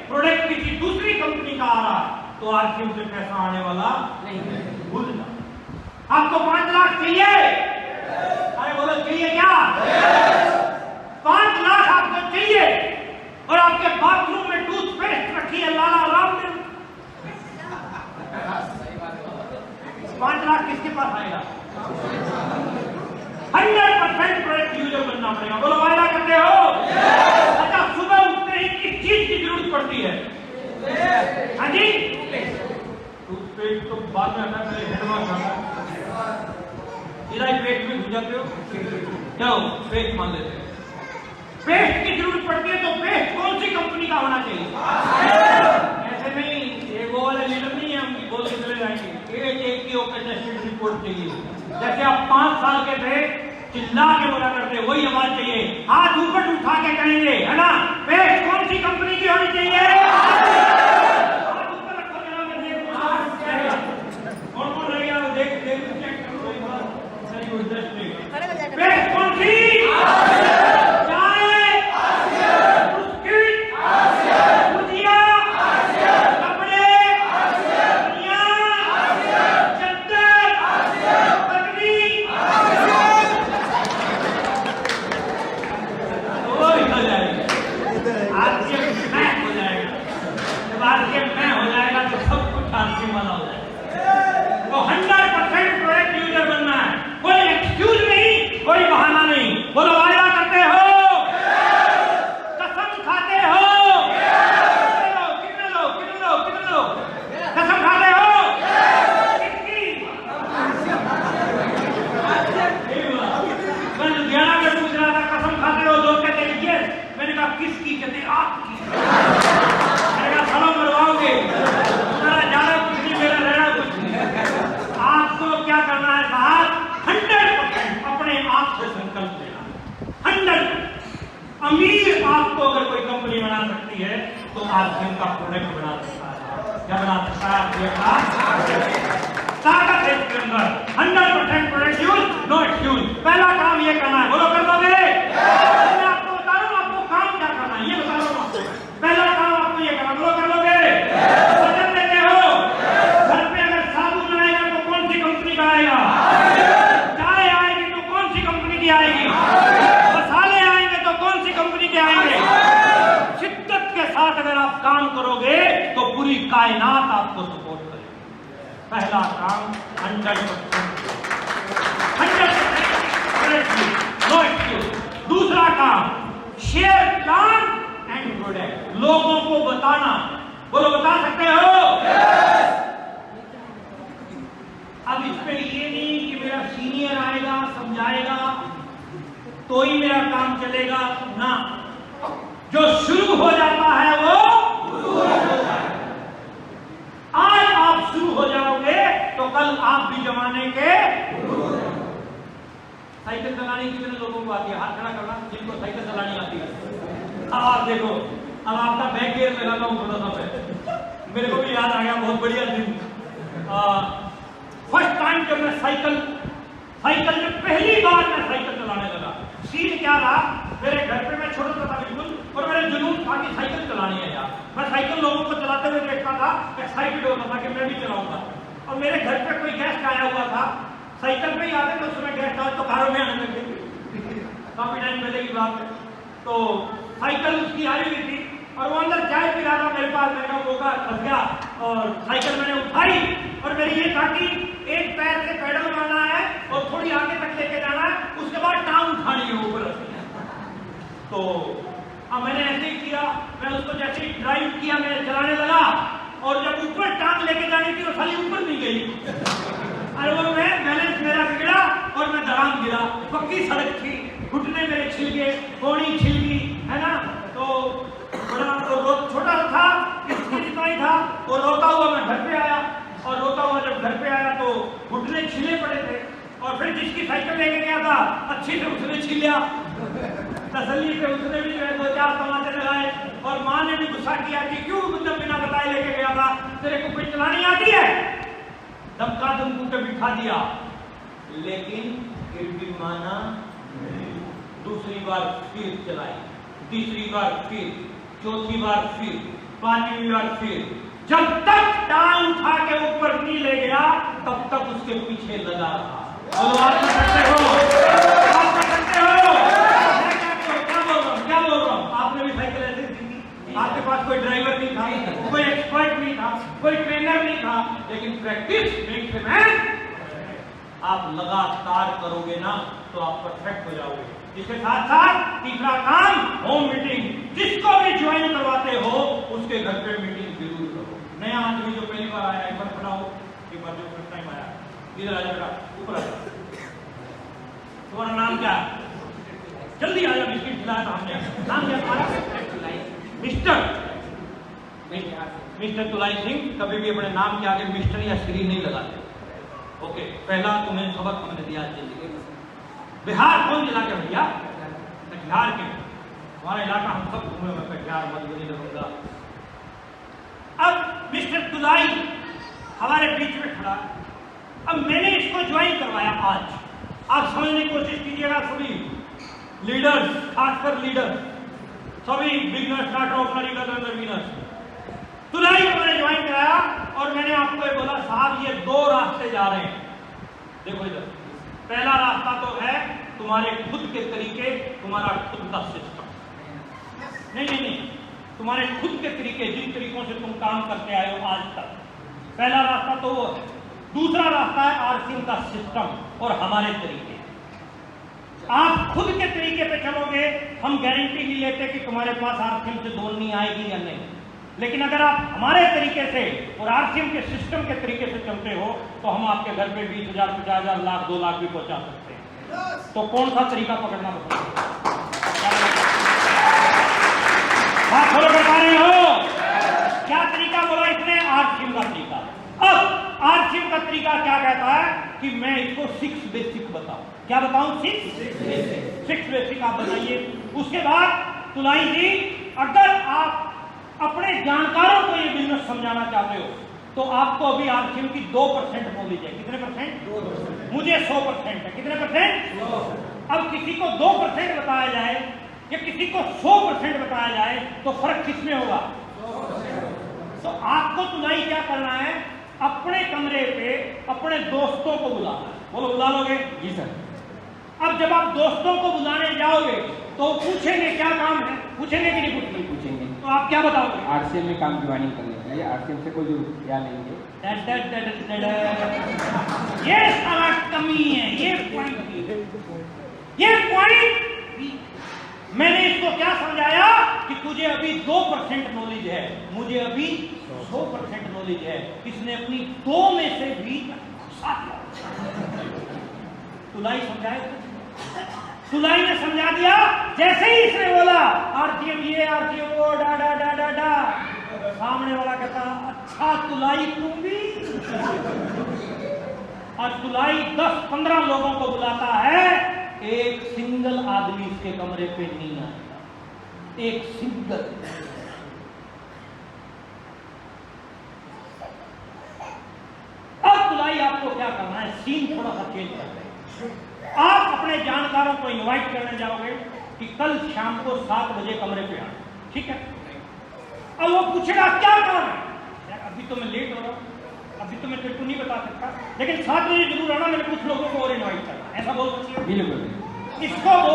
प्रोडक्ट किसी दूसरी कंपनी का आ रहा है, तो आरसीएम से पैसा आने वाला नहीं है, भूल जाओ। आपको 5 लाख चाहिए? अरे बोलो, चाहिए क्या? 5 लाख आपको चाहिए और आपके बाथरूम में टूथपेस्ट रखी है लाला राम ने, 5 लाख किसके पास आएगा? 100% प्रोडक्ट यूजर बनना पड़ेगा। बोलो, वायदा करते हो? अच्छा, सुबह उठते ही किस चीज की जरूरत पड़ती है? हाँ जी, टूथपेस्ट तो बाद में आता है, पहले हेड वॉश आता है। इधर पेस्ट में घुस जाते हो, चलो पेस्ट मान लेते हैं। पेस्ट की जरूरत पड़ती है तो पेस्ट कौन सी कंपनी का होना चाहिए? ऐसे नहीं, ये वो वाले लीडर नहीं है, हम बोल के चले जाएंगे। एक की ओके टेस्टेड रिपोर्ट चाहिए। जैसे आप 5 साल के थे, चिल्ला के बोला करते, वही आवाज चाहिए। हाथ ऊपर उठा के कहेंगे, है ना? पेस्ट कौन सी कंपनी की होनी चाहिए? हाथ ऊपर रखो जरा, मैं देखूं कौन कौन रह गया, देख चेक करो एक बार। पेस्ट कौन सी? चाय, बिस्किट, है तो आरसीएम का प्रोडक्ट बना सकता है। क्या बना सकता है आरसीएम का? ताकत है इसके अंदर, 100% प्रोडक्ट यूज, नो एक्सक्यूज। पहला काम ये करना है, बोलो कर दोगे? मैं आपको बता रहा हूँ आपको काम क्या करना है, ये बता रहा हूँ आपको। पहला काम आपको ये करना, बोलो कर लोगे? वचन देते हो? घर पे अगर साबुन आएगा तो कौन सी कंपनी का आएगा? चाय आएगी तो कौन सी कंपनी की आएगी? मसाले आएंगे तो कौन सी कंपनी के आएंगे? शिद्दत के साथ अगर आप काम करोगे तो पूरी कायनात आपको सपोर्ट करेगी। पहला काम 100% नो एक्सक्यूज। दूसरा काम शेयर प्लान एंड प्रोडक्ट, लोगों को बताना। बोलो बता सकते हो? अब इसमें ये नहीं कि मेरा सीनियर आएगा समझाएगा तो ही मेरा काम चलेगा ना, जो शुरू हो जाता है वो आज आप शुरू हो जाओगे तो कल आप भी जमाने के। साइकिल चलाने कितने लोगों को आती है? हाथ खड़ा करना जिनको साइकिल चलानी आती है। अब आप देखो, अब आपका बैक गियर में लगा हूं थोड़ा सा मैं, मेरे को भी याद आ गया बहुत बढ़िया दिन। फर्स्ट टाइम जब मैं साइकिल में पहली बार मैं साइकिल चलाने लगा, सीन क्या रहा, मेरे घर पे मैं छोटा था बिल्कुल और मेरे जुनून था कि साइकिल चलानी है यार। मैं साइकिल लोगों को चलाते हुए देखता था, एक्साइटेड होता था कि मैं भी चलाऊंगा। और मेरे घर पे कोई गेस्ट आया हुआ था, साइकिल पे ही आते तो उसमें गेस्ट आए तो कारों में आने लगे, काफी टाइम पहले की बात है। तो साइकिल उसकी आई हुई थी और वो अंदर चाय पी रहा था मेरे पास, मैंने मौका फंस गया और साइकिल मैंने उठाई और मेरी ये था कि एक पैर से पैडल मारना है और थोड़ी आगे तक लेके जाना है, उसके बाद टांग उठानी है ऊपर। तो अब मैंने ऐसे ही किया, मैं उसको जैसे ही ड्राइव किया मैं चलाने लगा और जब ऊपर टांग लेके जानी थी वो साली ऊपर नहीं गई। अरे वो मैं बैलेंस मेरा बिगड़ा और मैं धड़ाम गिरा। पक्की सड़क थी, घुटने मेरे छिल गए, कोड़ी छिल गई, है ना। तो बड़ा तो छोटा था, इसकी जितना ही था। वो रोता हुआ मैं घर पे आया और रोता हुआ जब घर पे आया तो घुटने छिले पड़े थे और फिर जिसकी साइकिल लेके गया था अच्छी से उसने छील लिया। तसल्ली से उसने भी जो है 2-4 तमाचे लगाए और माँ ने भी गुस्सा किया कि क्यों मतलब बिना बताए लेके गया था, तेरे को कोई चलानी आती है? धमका धमकू के बिठा दिया, लेकिन फिर भी माना। दूसरी बार फिर चलाई, तीसरी बार फिर, चौथी बार फिर, पांचवी बार फिर, जब तक टांग उठा के ऊपर नहीं ले गया तब तक उसके पीछे लगा रहा। और आप कर सकते हो, आप कर सकते हो। क्या बोल रहा हूँ? आपने भी साइकिल ऐसे सीखी, आपके पास कोई ड्राइवर नहीं था, कोई एक्सपर्ट नहीं था, कोई ट्रेनर नहीं था, लेकिन प्रैक्टिस मेक्स ए मैन। आप लगातार करोगे ना तो आप परफेक्ट हो जाओगे। इसके साथ साथ तीसरा काम होम मीटिंग, जिसको भी ज्वाइन करवाते हो उसके घर पे मीटिंग जरूर करो। नया आदमी जो पहली बार आया एक बार खड़ा हो, एक बार जो फर्स्ट टाइम आया इधर आ जाएगा, ऊपर आ जाओ। तुम्हारा नाम क्या है? जल्दी आ जाओ, बिस्किट खिलाया था हमने। नाम क्या तुम्हारा? मिस्टर तुलाई सिंह। कभी भी अपने नाम के आगे मिस्टर या श्री नहीं लगाते। ओके, पहला तुम्हें सबक हमने दिया जिंदगी। बिहार कौन जिला के भैया? कटिहार के। हमारा इलाका हम सब घूमे, मैं कटिहार मधुबनी लगूंगा। अब मिस्टर तुलाई हमारे बीच में खड़ा। अब मैंने इसको ज्वाइन करवाया आज। आप समझने की कोशिश कीजिएगा सभी लीडर्स, खासकर लीडर्स, सभी बिगनर्स, स्टार्टर, ओपनर, इंटरमीडिएट। तुलाई को मैंने ज्वाइन कराया और मैंने आपको ये बोला साहब ये 2 रास्ते जा रहे हैं। देखो इधर, पहला रास्ता तो है तुम्हारे खुद के तरीके, तुम्हारा खुद का सिस्टम। नहीं, तुम्हारे खुद के तरीके, जिन तरीकों से तुम काम करते आए हो आज तक, पहला रास्ता तो वो है। दूसरा रास्ता है आरसीएम का सिस्टम और हमारे तरीके। आप खुद के तरीके पे चलोगे, हम गारंटी नहीं लेते कि तुम्हारे पास आरसीएम से दौड़ नहीं आएगी या नहीं। लेकिन अगर आप हमारे तरीके से और आरसीएम के सिस्टम के तरीके से चलते हो तो हम आपके घर पे 20,000, 50,000, लाख, 2 लाख भी पहुंचा सकते हैं। तो कौन सा तरीका पकड़ना पड़ेगा? आप फॉलो कर पा रहे हो? क्या तरीका बोला इसने? आरसीएम का तरीका। अब आरसीएम का तरीका क्या कहता है कि मैं इसको 6 बेसिक बताऊं। क्या बताऊं? 6 बेसिक आप बताइए। उसके बाद तुलाई जी, अगर आप जानकारों को ये बिजनेस समझाना चाहते हो तो आपको अभी आरसीएम की 2% नॉलेज है। कितने परसेंट? 2%। मुझे 100% है। कितने परसेंट? अब किसी को 2% बताया जाए या किसी को 100% बताया जाए तो फर्क किसमें होगा? तो आपको तुलाई क्या करना है? अपने कमरे पे अपने दोस्तों को बुलाना है। बोलो, बुला लोगे? जी सर। अब जब आप दोस्तों को बुलाने जाओगे तो पूछेंगे क्या काम है, पूछेंगे कि नहीं पूछेंगे। तो आप क्या बताओगे? आरसीएम में काम ज्वाइनिंग करनी चाहिए, आरसीएम से कोई जो क्या लेंगे। ये सारा कमी है, ये पॉइंट मैंने इसको क्या समझाया कि तुझे अभी 2% नॉलेज है, मुझे अभी 100% नॉलेज है। इसने अपनी 2 में से भी तुलाई समझाया, तुलाई ने समझा दिया। जैसे ही इसने बोला आरसीएम ये आरसीएम वो डा डा डा डा डा, सामने वाला कहता अच्छा तुलाई तुम भी। और तुलाई 10-15 लोगों को बुलाता है, एक सिंगल आदमी इसके कमरे पे नहीं आएगा, एक सिंगल। अब तुलाई आपको क्या करना है? सीन थोड़ा सा चेंज करना है। आप अपने जानकारों को इनवाइट करने जाओगे कि कल शाम को 7 बजे कमरे पे आना, ठीक है? अब वो पूछेगा क्या काम है? अभी तो मैं लेट हो रहा हूं, अभी तो मैं तेरे को नहीं बता सकता, लेकिन 7 बजे जरूर आना, मैंने कुछ लोगों को और इनवाइट करना। ऐसा बोल सकती हो? बिल्कुल। इसको वो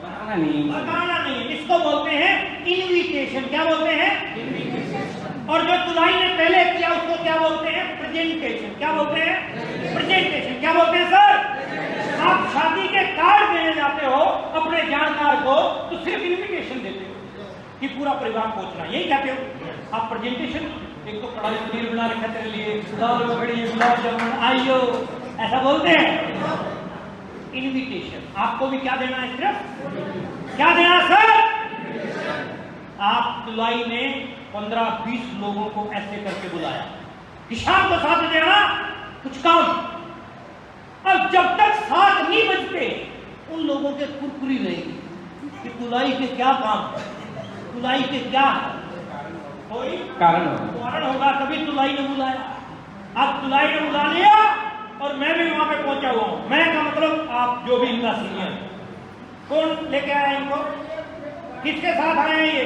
बताना नहीं है, इसको बोलते हैं इनविटेशन। क्या बोलते हैं? इनविटेशन। और जो तुलाई ने पहले किया उसको क्या बोलते हैं? प्रेजेंटेशन। क्या बोलते हैं? प्रेजेंटेशन। क्या बोलते हैं सर? आप शादी के कार्ड देने जाते हो अपने जानकार को तो सिर्फ इनविटेशन देते हो कि पूरा परिवार पहुंचना, यही कहते हो आप प्रेजेंटेशन। एक तो कढ़ाई पनीर बना रखा तेरे लिए, दाल बड़ी गुलाब जामुन आइयो, ऐसा बोलते हैं इनविटेशन। आपको भी क्या देना है? सिर्फ क्या देना सर? आप तुलाई ने 15-20 लोगों को ऐसे करके बुलाया कि शाम को 7 बजे आना, कुछ काम। अब जब तक 7 नहीं बजते उन लोगों के कुरकुरी रहेगी कि तुलाई के क्या काम, तुलाई के क्या कोई कारण होगा, तभी तुलाई ने बुलाया। अब तुलाई ने बुला लिया और मैं भी वहां पे पहुंचा हुआ हूं। मैं का मतलब आप जो भी इनका सीनियर, कौन लेके आया इनको, किसके साथ आए हैं ये,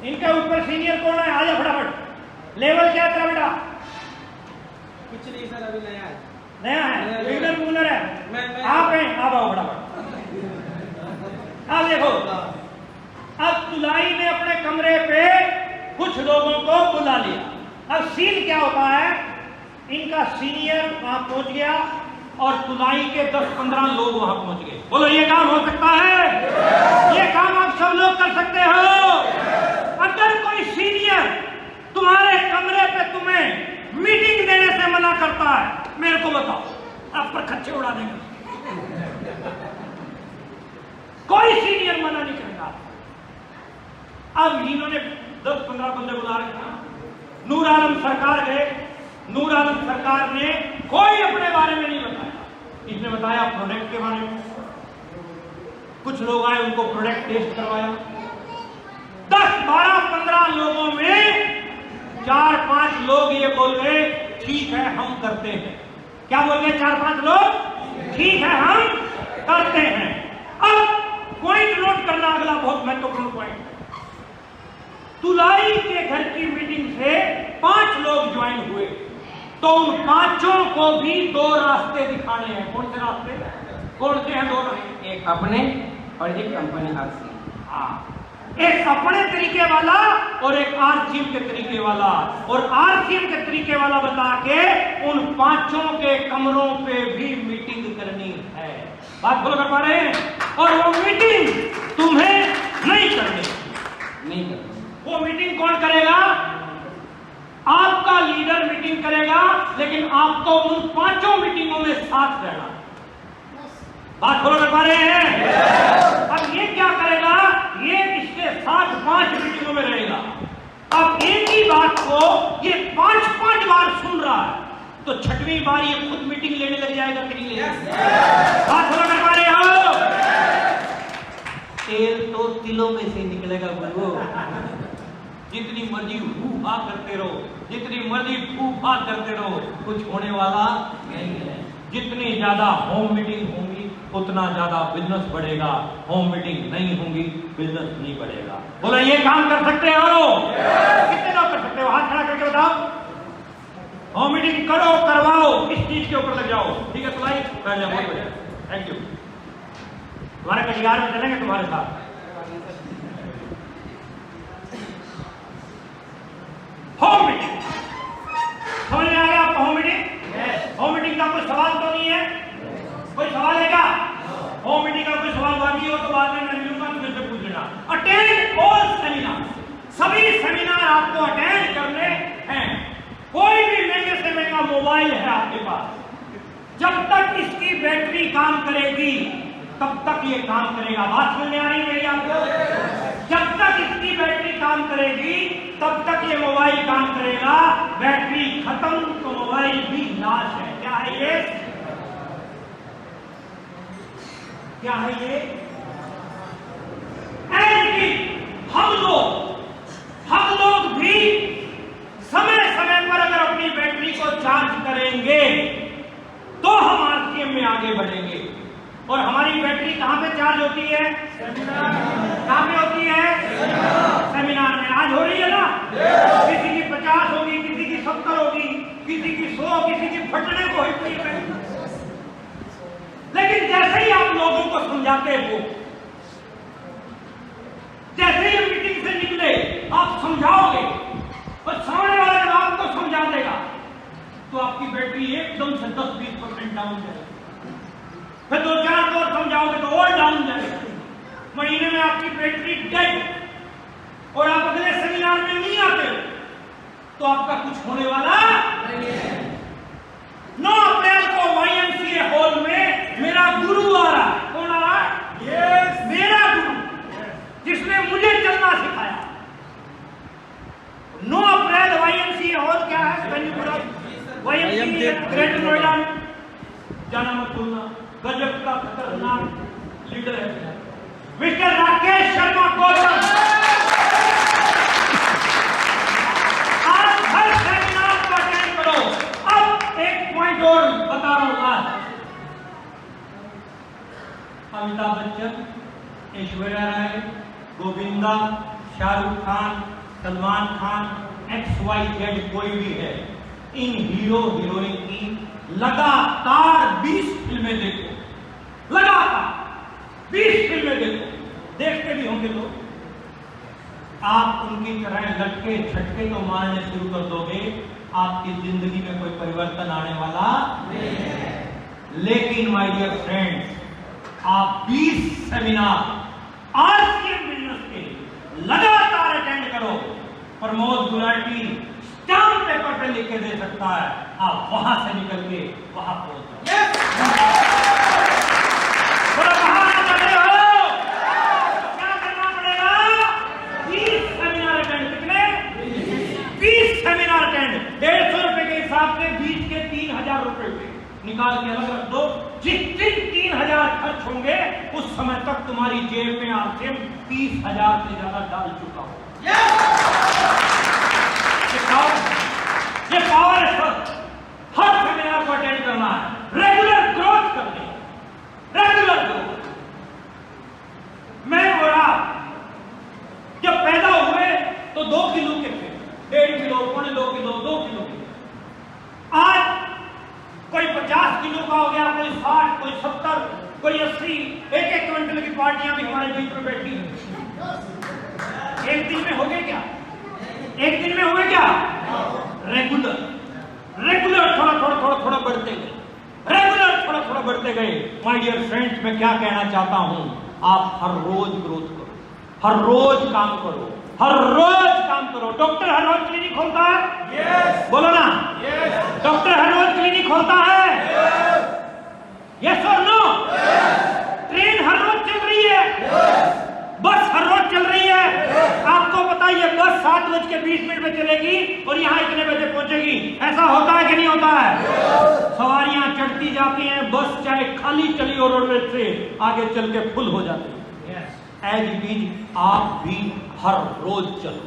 इनके ऊपर सीनियर कौन है? आजा फटाफट। लेवल क्या था बेटा? कुछ नहीं सर, अभी नया है। नया है, विनर है। मैं आप हैं, आप आओ फटाफट। अब देखो, अब तुलाई ने अपने कमरे पे कुछ लोगों को बुला लिया। अब सीन क्या होता है? इनका सीनियर वहां पहुंच गया और तुलाई के 10-15 लोग वहां पहुंच गए। बोलो, ये काम हो सकता है? ये काम आप सब लोग कर सकते हो? अगर कोई सीनियर तुम्हारे कमरे पे तुम्हें मीटिंग देने से मना करता है, मेरे को बताओ, आप पर खच्चे उड़ा देंगे। कोई सीनियर मना नहीं करेगा। अब इन्होंने 10-15 बंदे बुला रखे। नूर आलम सरकार गए, नूर आलम सरकार ने कोई अपने बारे में नहीं बताया। इसने बताया प्रोडक्ट के बारे में। कुछ लोग आए, उनको प्रोडक्ट टेस्ट करवाया। 10, 12, 15 लोगों में 4-5 लोग ये बोल गए ठीक है हम करते हैं। क्या बोल गए 4-5 लोग? ठीक है हम करते हैं। अब पॉइंट नोट करना, अगला बहुत महत्वपूर्ण पॉइंट। तुलाई के घर की मीटिंग से 5 लोग ज्वाइन हुए तो उन 5 को भी 2 रास्ते दिखाने हैं। कौन से रास्ते? कौन से हैं 2 रास्ते? एक अपने और एक कंपनी आरसीएम। हाँ, एक अपने तरीके वाला और एक आरसीएम के तरीके वाला। और आरसीएम के तरीके वाला बता के उन 5 के कमरों पे भी मीटिंग करनी है। बात बोलो कर पा रहे हैं? और वो मीटिंग तुम्हें नहीं करनी। वो मीटिंग कौन करेगा? आपका लीडर मीटिंग करेगा, लेकिन आपको उन 5 मीटिंगों में साथ रहना। बात बोलो कर पा रहे हैं? अब ये क्या करेगा? ये इसके साथ 5 मीटिंगों में रहेगा। अब एक ही बात को ये 5-5 बार सुन रहा है, तो 6वीं बार ये खुद मीटिंग लेने लग जाएगा कि नहीं लेगा? बात बोलो कर पा रहे हो? तेल तो तिलों में से निकलेगा गुरु। जितनी मर्जी हू-हा करते रहो, जितनी मर्जी फू-फा करते रहो, कुछ होने वाला नहीं है। जितनी ज्यादा होम मीटिंग होंगी उतना ज्यादा बिजनेस बढ़ेगा, होम मीटिंग नहीं होंगी बिजनेस नहीं बढ़ेगा। बोला ये काम कर सकते हो? कितने लोग कर सकते हो? हाथ खड़ा करके बताओ। होम मीटिंग करो, करवाओ, इस चीज के ऊपर लग जाओ। ठीक है तुलाई कर जाओ, बहुत बढ़िया, थैंक यू। तुम्हारे कटिहार में चलेंगे तुम्हारे साथ। होम मीटिंग समझ में आ गया आपको? होम मीटिंग, होम मीटिंग का कोई सवाल तो नहीं है? कोई सवाल है क्या? होम मीटिंग का कोई सवाल बाकी हो तो बाद में मैं मिलूंगा, तुम मुझसे पूछ लेना। अटेंड ऑल सेमिनार, सभी सेमिनार आपको अटेंड करने हैं। कोई भी महंगे से महंगा मोबाइल है आपके पास, जब तक इसकी बैटरी काम करेगी तब तक ये काम करेगा। बात समझ में आ रही है आपको? जब तक इसकी बैटरी काम करेगी तब तक ये मोबाइल काम करेगा। बैटरी खत्म तो मोबाइल भी नाश है। क्या है ये? क्या है ये? ऐसे हम लोग भी समय समय पर अगर अपनी बैटरी को चार्ज करेंगे तो हम आरसीएम में आगे बढ़ेंगे। और हमारी बैटरी कहां पे चार्ज होती है? कहां पे होती है? सेमिनार में। आज हो रही है ना? किसी की 50 होगी, किसी की 70 होगी, किसी की 100, किसी की फटने को होती है। लेकिन जैसे ही आप लोगों को समझाते हो, जैसे ही मीटिंग से निकले आप समझाओगे और सामने वाला जब आपको समझा देगा तो आपकी बैटरी एकदम से 10-20% डाउन जाएगी। फिर 2-4 और समझाओगे तो और डाउन जाएगा। महीने में आपकी बैटरी डेड और आप अगले सेमिनार में नहीं आते तो आपका कुछ होने वाला नहीं है। 9 अप्रैल को YMCA हॉल में मेरा गुरु आ रहा है। कौन आ रहा है? यस, मेरा गुरु, जिसने मुझे चलना सिखाया। 9 अप्रैल YMCA हॉल क्या है? YMCA ग्रेटर नोएडा में। जाना मत भूलना, गजब का खतरनाक लीडर है मिस्टर राकेश शर्मा गौतम। आज हर सेमिनार को अटेंड करो। अब एक पॉइंट और बता रहा हूं। आज अमिताभ बच्चन, ऐश्वर्या राय, गोविंदा, शाहरुख खान, सलमान खान, XYZ कोई भी है, इन हीरो हीरोइन की लगातार 20 फिल्में देखो। लगातार 20 फिल्में देखो। देखते भी होंगे तो आप उनकी तरह लटके झटके तो मारने शुरू कर दोगे, आपकी जिंदगी में कोई परिवर्तन आने वाला नहीं है। लेकिन माय डियर फ्रेंड्स, आप 20 सेमिनार आरसीएम बिजनेस के लगातार अटेंड करो। प्रमोद गुलाटी स्टाम्प पेपर पे लिख के दे सकता है, आप वहां से निकल के वहां पहुंच जाओ। क्या करना पड़ेगा? 20 सेमिनार अटेंड। कितने? 20 सेमिनार अटेंड। 150 रुपए के हिसाब से 20 के 3000 रुपए निकाल के अलग रख दो। जिस दिन 3000 खर्च होंगे उस समय तक तुम्हारी जेब में आरसीएम 30,000 से ज्यादा डाल चुका हो। ये पावर है सर। हर सेमिनार को अटेंड करना है, रेगुलर ग्रोथ करनी है, रेगुलर ग्रोथ। मैं और आप जब पैदा हुए तो 2 किलो के थे, 1.5 किलो, 2.25 किलो, 2 किलो। आज कोई 50 किलो का हो गया, कोई 60, कोई 70, कोई 80। 1-1 क्विंटल की पार्टियां भी हमारे बीच में बैठी हैं। एक दिन में हो गए क्या? एक दिन में हुए क्या? रेगुलर थोड़ा बढ़ते गए, रेगुलर थोड़ा बढ़ते गए। माय डियर फ्रेंड्स, मैं क्या कहना चाहता हूं, आप हर रोज ग्रोथ करो, हर रोज काम करो, हर रोज काम करो। डॉक्टर हर रोज क्लिनिक खोलता है? yes. बोलो ना, yes. डॉक्टर हर रोज क्लिनिक खोलता है? यस और नो? ट्रेन हर रोज चल रही है? yes. बस हर रोज चल रही है? yes. आपको पता है ये बस 7:20 में चलेगी और यहाँ इतने बजे पहुंचेगी। ऐसा होता है कि नहीं होता है? yes. सवारियां चढ़ती जाती हैं, बस चाहे खाली चली हो रोडवेज से आगे चल के फुल हो जाती है। एज इट इज आप भी हर रोज चलो,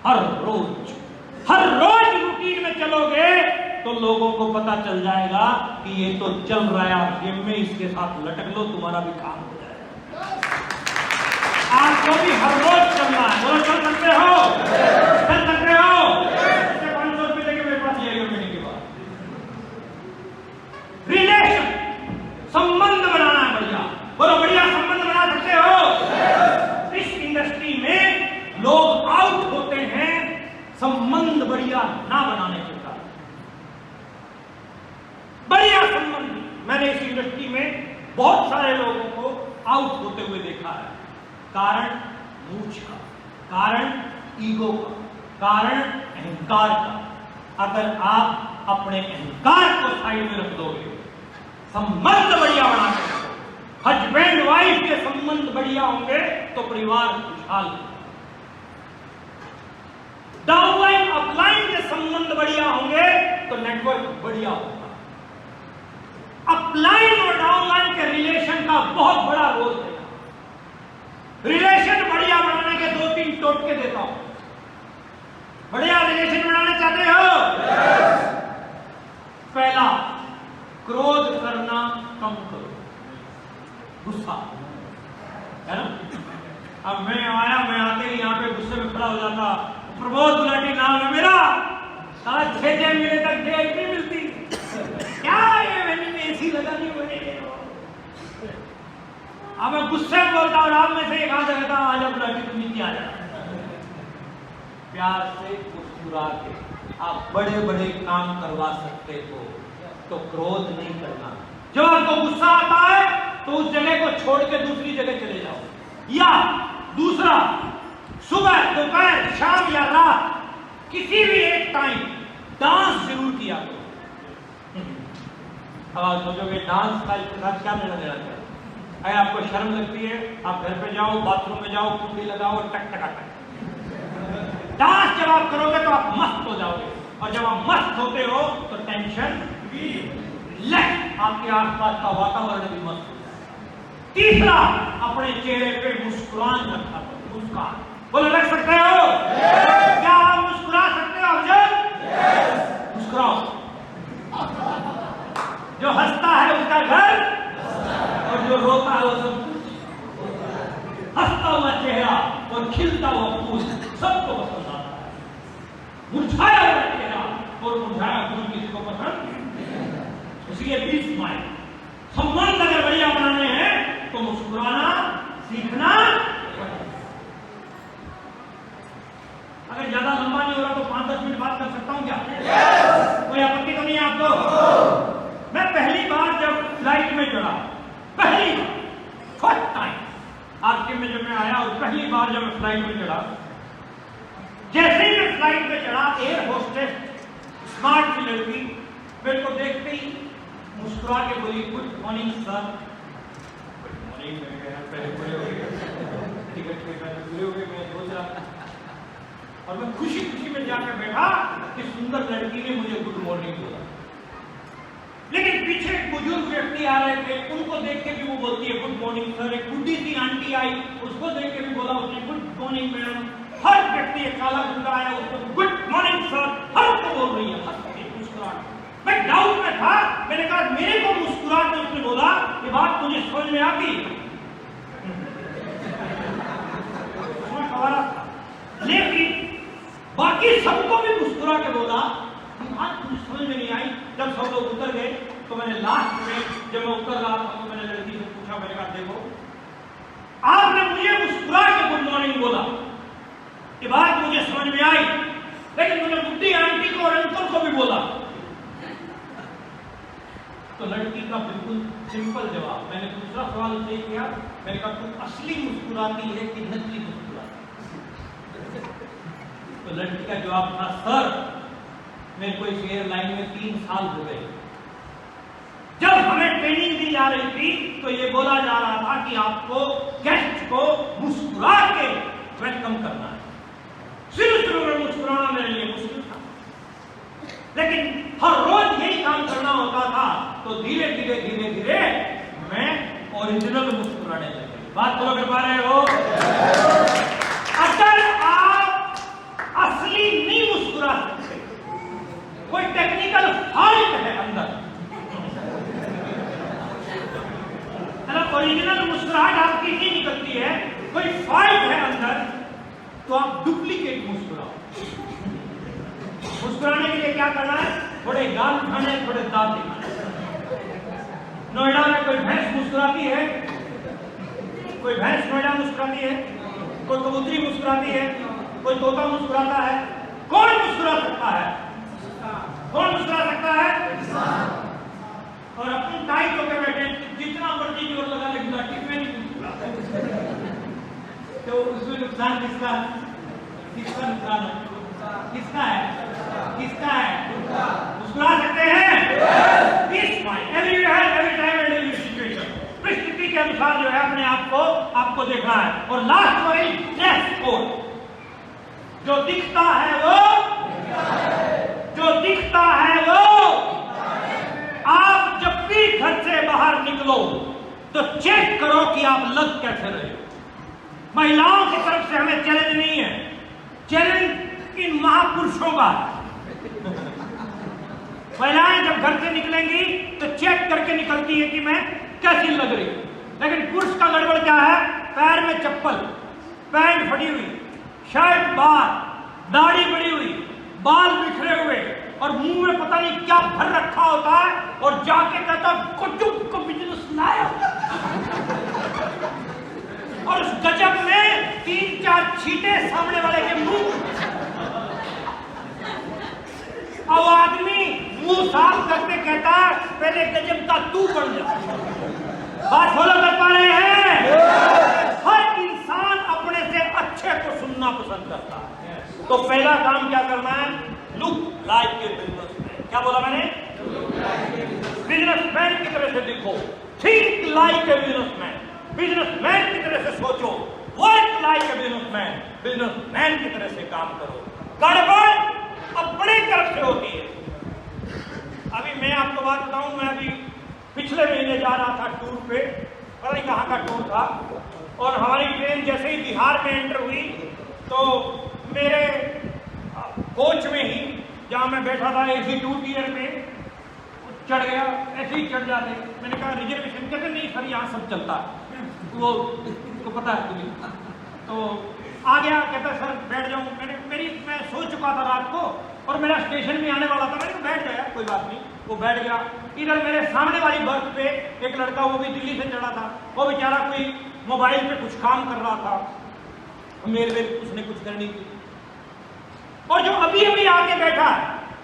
हर रोज रूटीन में चलोगे तो लोगों को पता चल जाएगा कि ये तो चल रहा है, आप जिम में इसके साथ लटक लो, तुम्हारा भी काम हो जाएगा। आपको भी हर रोज चलना है। बोलो चल सकते हो? चल सकते हो? 500 रुपए लेके मेरे पास आइए मीटिंग के बाद। रिलेशन, संबंध बनाना है बढ़िया। बोलो बढ़िया संबंध बना सकते हो? इस इंडस्ट्री में लोग आउट होते हैं संबंध बढ़िया ना बनाने के कारण। बढ़िया संबंध, मैंने इस इंडस्ट्री में बहुत सारे लोगों को आउट होते हुए देखा है। कारण मूछ का, कारण ईगो का, कारण अहंकार का। अगर आप अपने अहंकार को साइड में रख दोगे, संबंध बढ़िया बना के रखो, हस्बैंड वाइफ के संबंध बढ़िया होंगे तो परिवार खुशहाल होगा। डाउनलाइन अपलाइन के संबंध बढ़िया होंगे तो नेटवर्क बढ़िया होगा। अपलाइन और डाउनलाइन के रिलेशन का बहुत बड़ा रोल है। रिलेशन बढ़िया बनाने के 2-3 टोटके देता हूं। बढ़िया रिलेशन बनाना चाहते हो? पहला, क्रोध करना कम करो, गुस्सा है ना। अब मैं आते ही यहाँ पे गुस्से में खड़ा हो जाता, प्रबोध गुलाटी नाम है मेरा, साला 6 महीने तक डेट नहीं मिलती, क्या ये मैंने एसी लगानी हुई। अब मैं गुस्से में बोलता हूँ, रात में से एक हाथ कहता हूँ, आजा गुलाटी तुम नीचे आ जा। प्यार से मुस्कुरा के आप बड़े बड़े काम करवा सकते हो, तो क्रोध नहीं करना। जब आपको गुस्सा आता है तो उस जगह को छोड़ के दूसरी जगह चले जाओ। या दूसरा, सुबह दोपहर शाम या रात किसी भी एक टाइम डांस जरूर किया करो। अब आप सोचोगे डांस का इसके साथ क्या लेना देना चाहिए? अगर आपको शर्म लगती है, आप घर पे जाओ, बाथरूम में जाओ, कुंडी लगाओ, टक टक टक। डांस जब आप करोगे तो आप मस्त हो जाओगे, और जब आप मस्त होते हो तो टेंशन लेस, आपके आसपास का वातावरण भी मस्त हो जाएगा। तीसरा, अपने चेहरे पे मुस्कुरान रखा करो, मुस्कान। बोलो रख सकते हो? क्या आप मुस्कुरा सकते हो अर्जुन? मुस्कुराओ। जो हंसता है उसका घर, और जो रोता है वो सब कुछ। हंसता हुआ चेहरा और खिलता हुआ फूल सबको पसंद आता है। मुरझाया हुआ चेहरा और मुरझाया फूल किसी को पसंद नहीं। इसलिए बी स्माइल। संबंध अगर बढ़िया बनाने हैं तो मुस्कुराना सीखना। अगर ज्यादा लंबा नहीं हो रहा तो 5-10 मिनट बात कर सकता हूं क्या? कोई आपत्ति तो नहीं है आपको? मैं पहली बार जब फ्लाइट में चढ़ा, पहली फर्स्ट टाइम आपके में जब मैं आया और पहली बार जब मैं फ्लाइट में चढ़ा, जैसे ही मैं फ्लाइट में चढ़ा, एयर होस्टेस स्मार्ट सी लड़की मेरे को देखते ही मुस्कुरा के बोली, good morning sir. Good morning. पहले पूरे हो गए, टिकट के पैसे पूरे हो गए, मैं सोच रहा, और मैं खुशी खुशी में जाकर बैठा कि सुंदर लड़की ने मुझे गुड मॉर्निंग बोला। लेकिन पीछे बुजुर्ग व्यक्ति आ रहे थे, उनको देख के भी वो बोलती है गुड मॉर्निंग सर। एक बुढ़ी सी आंटी आई, उसको देख के भी बोला उसने गुड मॉर्निंग मैडम। हर व्यक्ति, एक काला गुंडा आया, उसको गुड मॉर्निंग सर, हर को बोल रही है हंस के, मुस्कुरा। मैं डाउट में था, मैंने कहा मेरे को मुस्कुरा के उसने बोला, ये बात मुझे समझ में आती। उसमें खबरा था, लेकिन बाकी सबको भी मुस्कुरा के बोला, बात मुझे समझ में नहीं आई। जब सब लोग उतर गए तो मैंने लास्ट में, जब मैं उतर रहा था तो मैंने लड़की से पूछा, मैंने कहा देखो, आपने मुझे मुस्कुरा के गुड मॉर्निंग बोला, ये बात मुझे समझ में आई, लेकिन मैंने बुढ़ी आंटी को और अंकल को भी बोला। तो लड़की का बिल्कुल सिंपल जवाब, मैंने दूसरा सवाल उससे किया, मैंने कहा तुम असली मुस्कुराती है कि नकली मुस्कुराती? तो लड़की का जवाब था, सर मेरे को इस एयरलाइन में 3 साल हो गए। जब हमें ट्रेनिंग दी जा रही थी तो ये बोला जा रहा था कि आपको गेस्ट को मुस्कुरा के वेलकम करना है। शुरू में मुस्कुराना मेरे लिए मुश्किल था, लेकिन हर रोज यही काम करना होता था, तो धीरे धीरे मैं ओरिजिनल मुस्कुराने लगे। बात तो कर पा रहे हो? अगर आप अगर फॉल्ट है अंदर, अगर ओरिजिनल मुस्कुराहट आपकी नहीं निकलती है, कोई फॉल्ट है अंदर, तो आप डुप्लीकेट मुस्कुराओ। मुस्कुराने के लिए क्या करना है? थोड़े गाल खाने, थोड़े दांत दिखाने। नोएडा में कोई भैंस मुस्कुराती है, कोई भैंस नोएडा मुस्कुराती है, कोई कबूतरी मुस्कुराती है, कोई तोता मुस्कुराता है। कौन मुस्कुरा सकता है? कौन मुस्कुरा सकता है? और अपन टाइट होकर बैठे, जितना मर्जी जोर लगा लेकिन टिक में नहीं मुस्कुराता, तो उसमें नुकसान किसका? किसका नुकसान है? किसका है? किसका है? मुस्कुरा सकते हैं? Peace mind, everywhere, every time and every situation. परिस्थिति के अनुसार जो है अपने आप को आपको देखना है। और लास्ट वाली ड्रेस कोड, जो दिखता है वो, जो दिखता है वो, आप जब भी घर से बाहर निकलो तो चेक करो कि आप लग कैसे रहे हो। महिलाओं की तरफ से हमें चैलेंज नहीं है, चैलेंज इन महापुरुषों का। महिलाएं जब घर से निकलेंगी तो चेक करके निकलती है कि मैं कैसी लग रही हूं। लेकिन पुरुष का गड़बड़ क्या है? पैर में चप्पल, पैंट फटी हुई, शर्ट बाहर, दाढ़ी बड़ी हुई, बाल बिखरे हुए और मुंह में पता नहीं क्या भर रखा होता है, और जाके कहता गजब का बिजनेस लाया। और उस गजब में 3-4 छींटे सामने वाले के मुंह। अब आदमी मुंह साफ करके कहता है पहले गजब का तू बन जा। बात फॉलो कर पा रहे हैं? हर इंसान अपने से अच्छे को सुनना पसंद करता है। तो पहला काम क्या करना है? Look like a businessman. क्या बोला मैंने? बिजनेसमैन की तरह से दिखो, think like a businessman, businessman की तरह से सोचो, work like a businessman, businessman की तरह से काम करो। गड़बड़ अपने तरफ से होती है। अभी मैं आपको बात बताऊं, मैं अभी पिछले महीने जा रहा था टूर पे, पता नहीं कहाँ का टूर था, और हमारी ट्रेन जैसे ही बिहार में एंटर हुई तो मेरे कोच में ही, जहाँ मैं बैठा था AC 2 टियर में, चढ़ गया। ऐसे ही चढ़ जाते, मैंने कहा रिजर्वेशन, कहते नहीं सर यहाँ सब चलता है, वो उसको पता है तुम्हें। तो आ गया, कहता सर बैठ जाऊँ। मैं सो चुका था रात को और मेरा स्टेशन भी आने वाला था, मैंने कहा बैठ गया, कोई बात नहीं। वो बैठ गया। इधर मेरे सामने वाली बर्थ पे एक लड़का, वो भी दिल्ली से चढ़ा था, वो बेचारा कोई मोबाइल पे कुछ काम कर रहा था, मेरे उसने कुछ करनी थी। और जो अभी अभी आके बैठा है,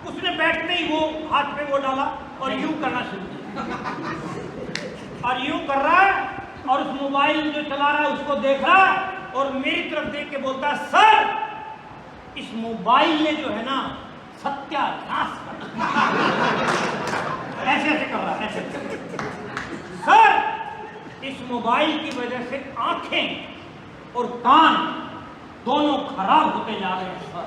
उसने बैठते ही वो हाथ पे वो डाला और यूं करना शुरू किया, और यूं कर रहा है, और उस मोबाइल जो चला रहा है उसको देख रहा है, और मेरी तरफ देख के बोलता है सर इस मोबाइल ने जो है ना सत्यानाश कर। ऐसे ऐसे कर रहा है, ऐसे। सर इस मोबाइल की वजह से आंखें और कान दोनों खराब होते जा रहे हैं सर,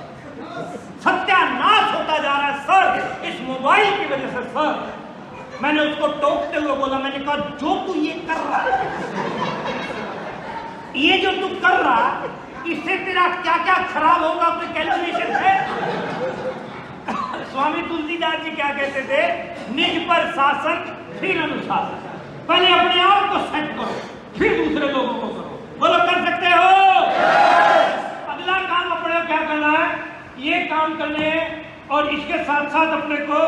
सत्यानाश होता जा रहा है सर इस मोबाइल की वजह से सर। मैंने उसको टोकते हुए बोला, मैंने कहा जो तू ये कर रहा है, ये जो तू कर रहा है, इससे तेरा क्या क्या खराब होगा, कोई कैलकुलेशन है? स्वामी तुलसीदास जी क्या कहते थे? निज पर शासन फिर अनुशासन। पहले अपने आप को सेट करो, फिर दूसरे लोगों को करो। बोलो कर सकते हो? अगला काम अपने को क्या करना है? ये काम करने हैं, और इसके साथ साथ अपने को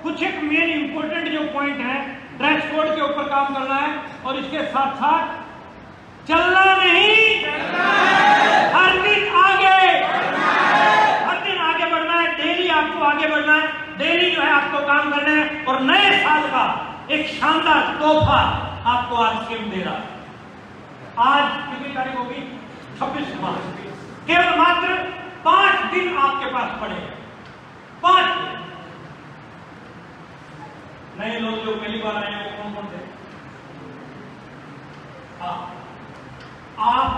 कुछ एक मेन इंपॉर्टेंट जो पॉइंट है, ड्रेस कोड के ऊपर काम करना है, और इसके साथ साथ चलना नहीं, हर दिन आगे, हर दिन आगे बढ़ना है। डेली आपको आगे बढ़ना है, डेली जो है आपको काम करना है, और नए साल का एक शानदार तोहफा आपको आज सीएम दे रहा है। आज कितनी तारीख होगी? 26 मार्च। केवल मात्र 5 दिन आपके पास पड़े हैं, 5 दिन। नए लोग जो पहली बार आए हैं वो कौन कौन थे? आप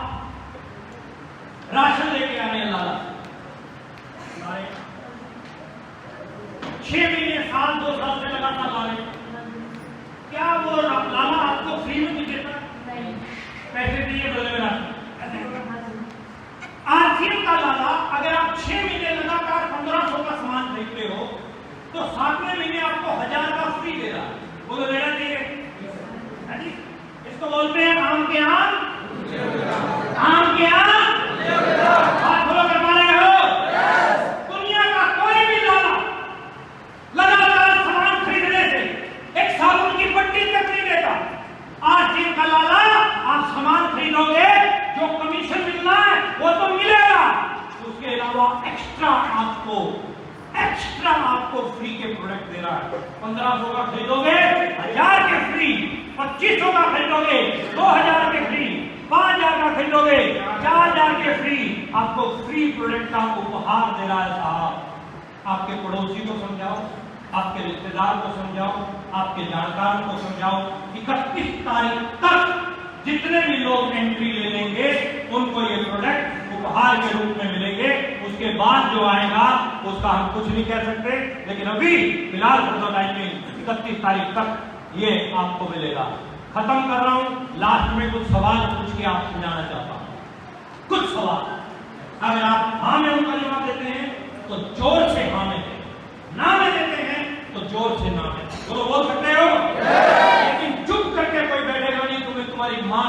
राशन लेके आ रहे हैं लाला, 6 महीने, साल, 2 साल से लगातार ला रहे। क्या वो लाला आपको फ्री में नहीं देता? पैसे दिए बदले में राशन। आरसीएम का लाला, अगर आप 6 महीने लगातार 1500 का सामान खरीदते हो तो 7वें महीने आपको 1000 का फ्री दे रहा है। बोलो लेना चाहिए? हाँ जी, इसको बोलते हैं आम के आम, आम के आम। हाथ खोलो कर पा रहे हो? दुनिया का कोई भी लाला लगातार सामान खरीदने से एक साबुन की पट्टी तक नहीं देता। आज जिनका लाला आप सामान खरीदोगे, जो कमीशन मिलना है वो तो मिलेगा, उसके अलावा एक्स्ट्रा आपको फ्री के प्रोडक्ट दे रहा है। 1500 का खरीदोगे 1000 के फ्री, 2500 का खरीदोगे 2000 के फ्री, 5000 का खरीदोगे 4000 के फ्री। आपको फ्री प्रोडक्ट का उपहार दे रहा है साहब। आपके पड़ोसी को समझाओ, आपके रिश्तेदार को समझाओ, आपके जानकार को समझाओ। 31 तारीख तक जितने भी लोग एंट्री ले लेंगे उनको ये प्रोडक्ट उपहार के रूप में मिलेंगे। उसके बाद जो आएगा उसका हम कुछ नहीं कह सकते, लेकिन अभी फिलहाल प्रोटोटाइपिंग 31 तारीख तक ये आपको मिलेगा। खत्म कर रहा हूं, लास्ट में कुछ सवाल पूछ के आप समझाना चाहता हूं। कुछ सवाल अगर आप हाँ में उनका जवाब देते हैं तो जोर से हाँ में दें, ना में देते हैं तो जोर से ना में। बोलो बोल सकते हो? लेकिन चुप करके कोई बैठेगा नहीं, तुम्हें तुम्हारी मां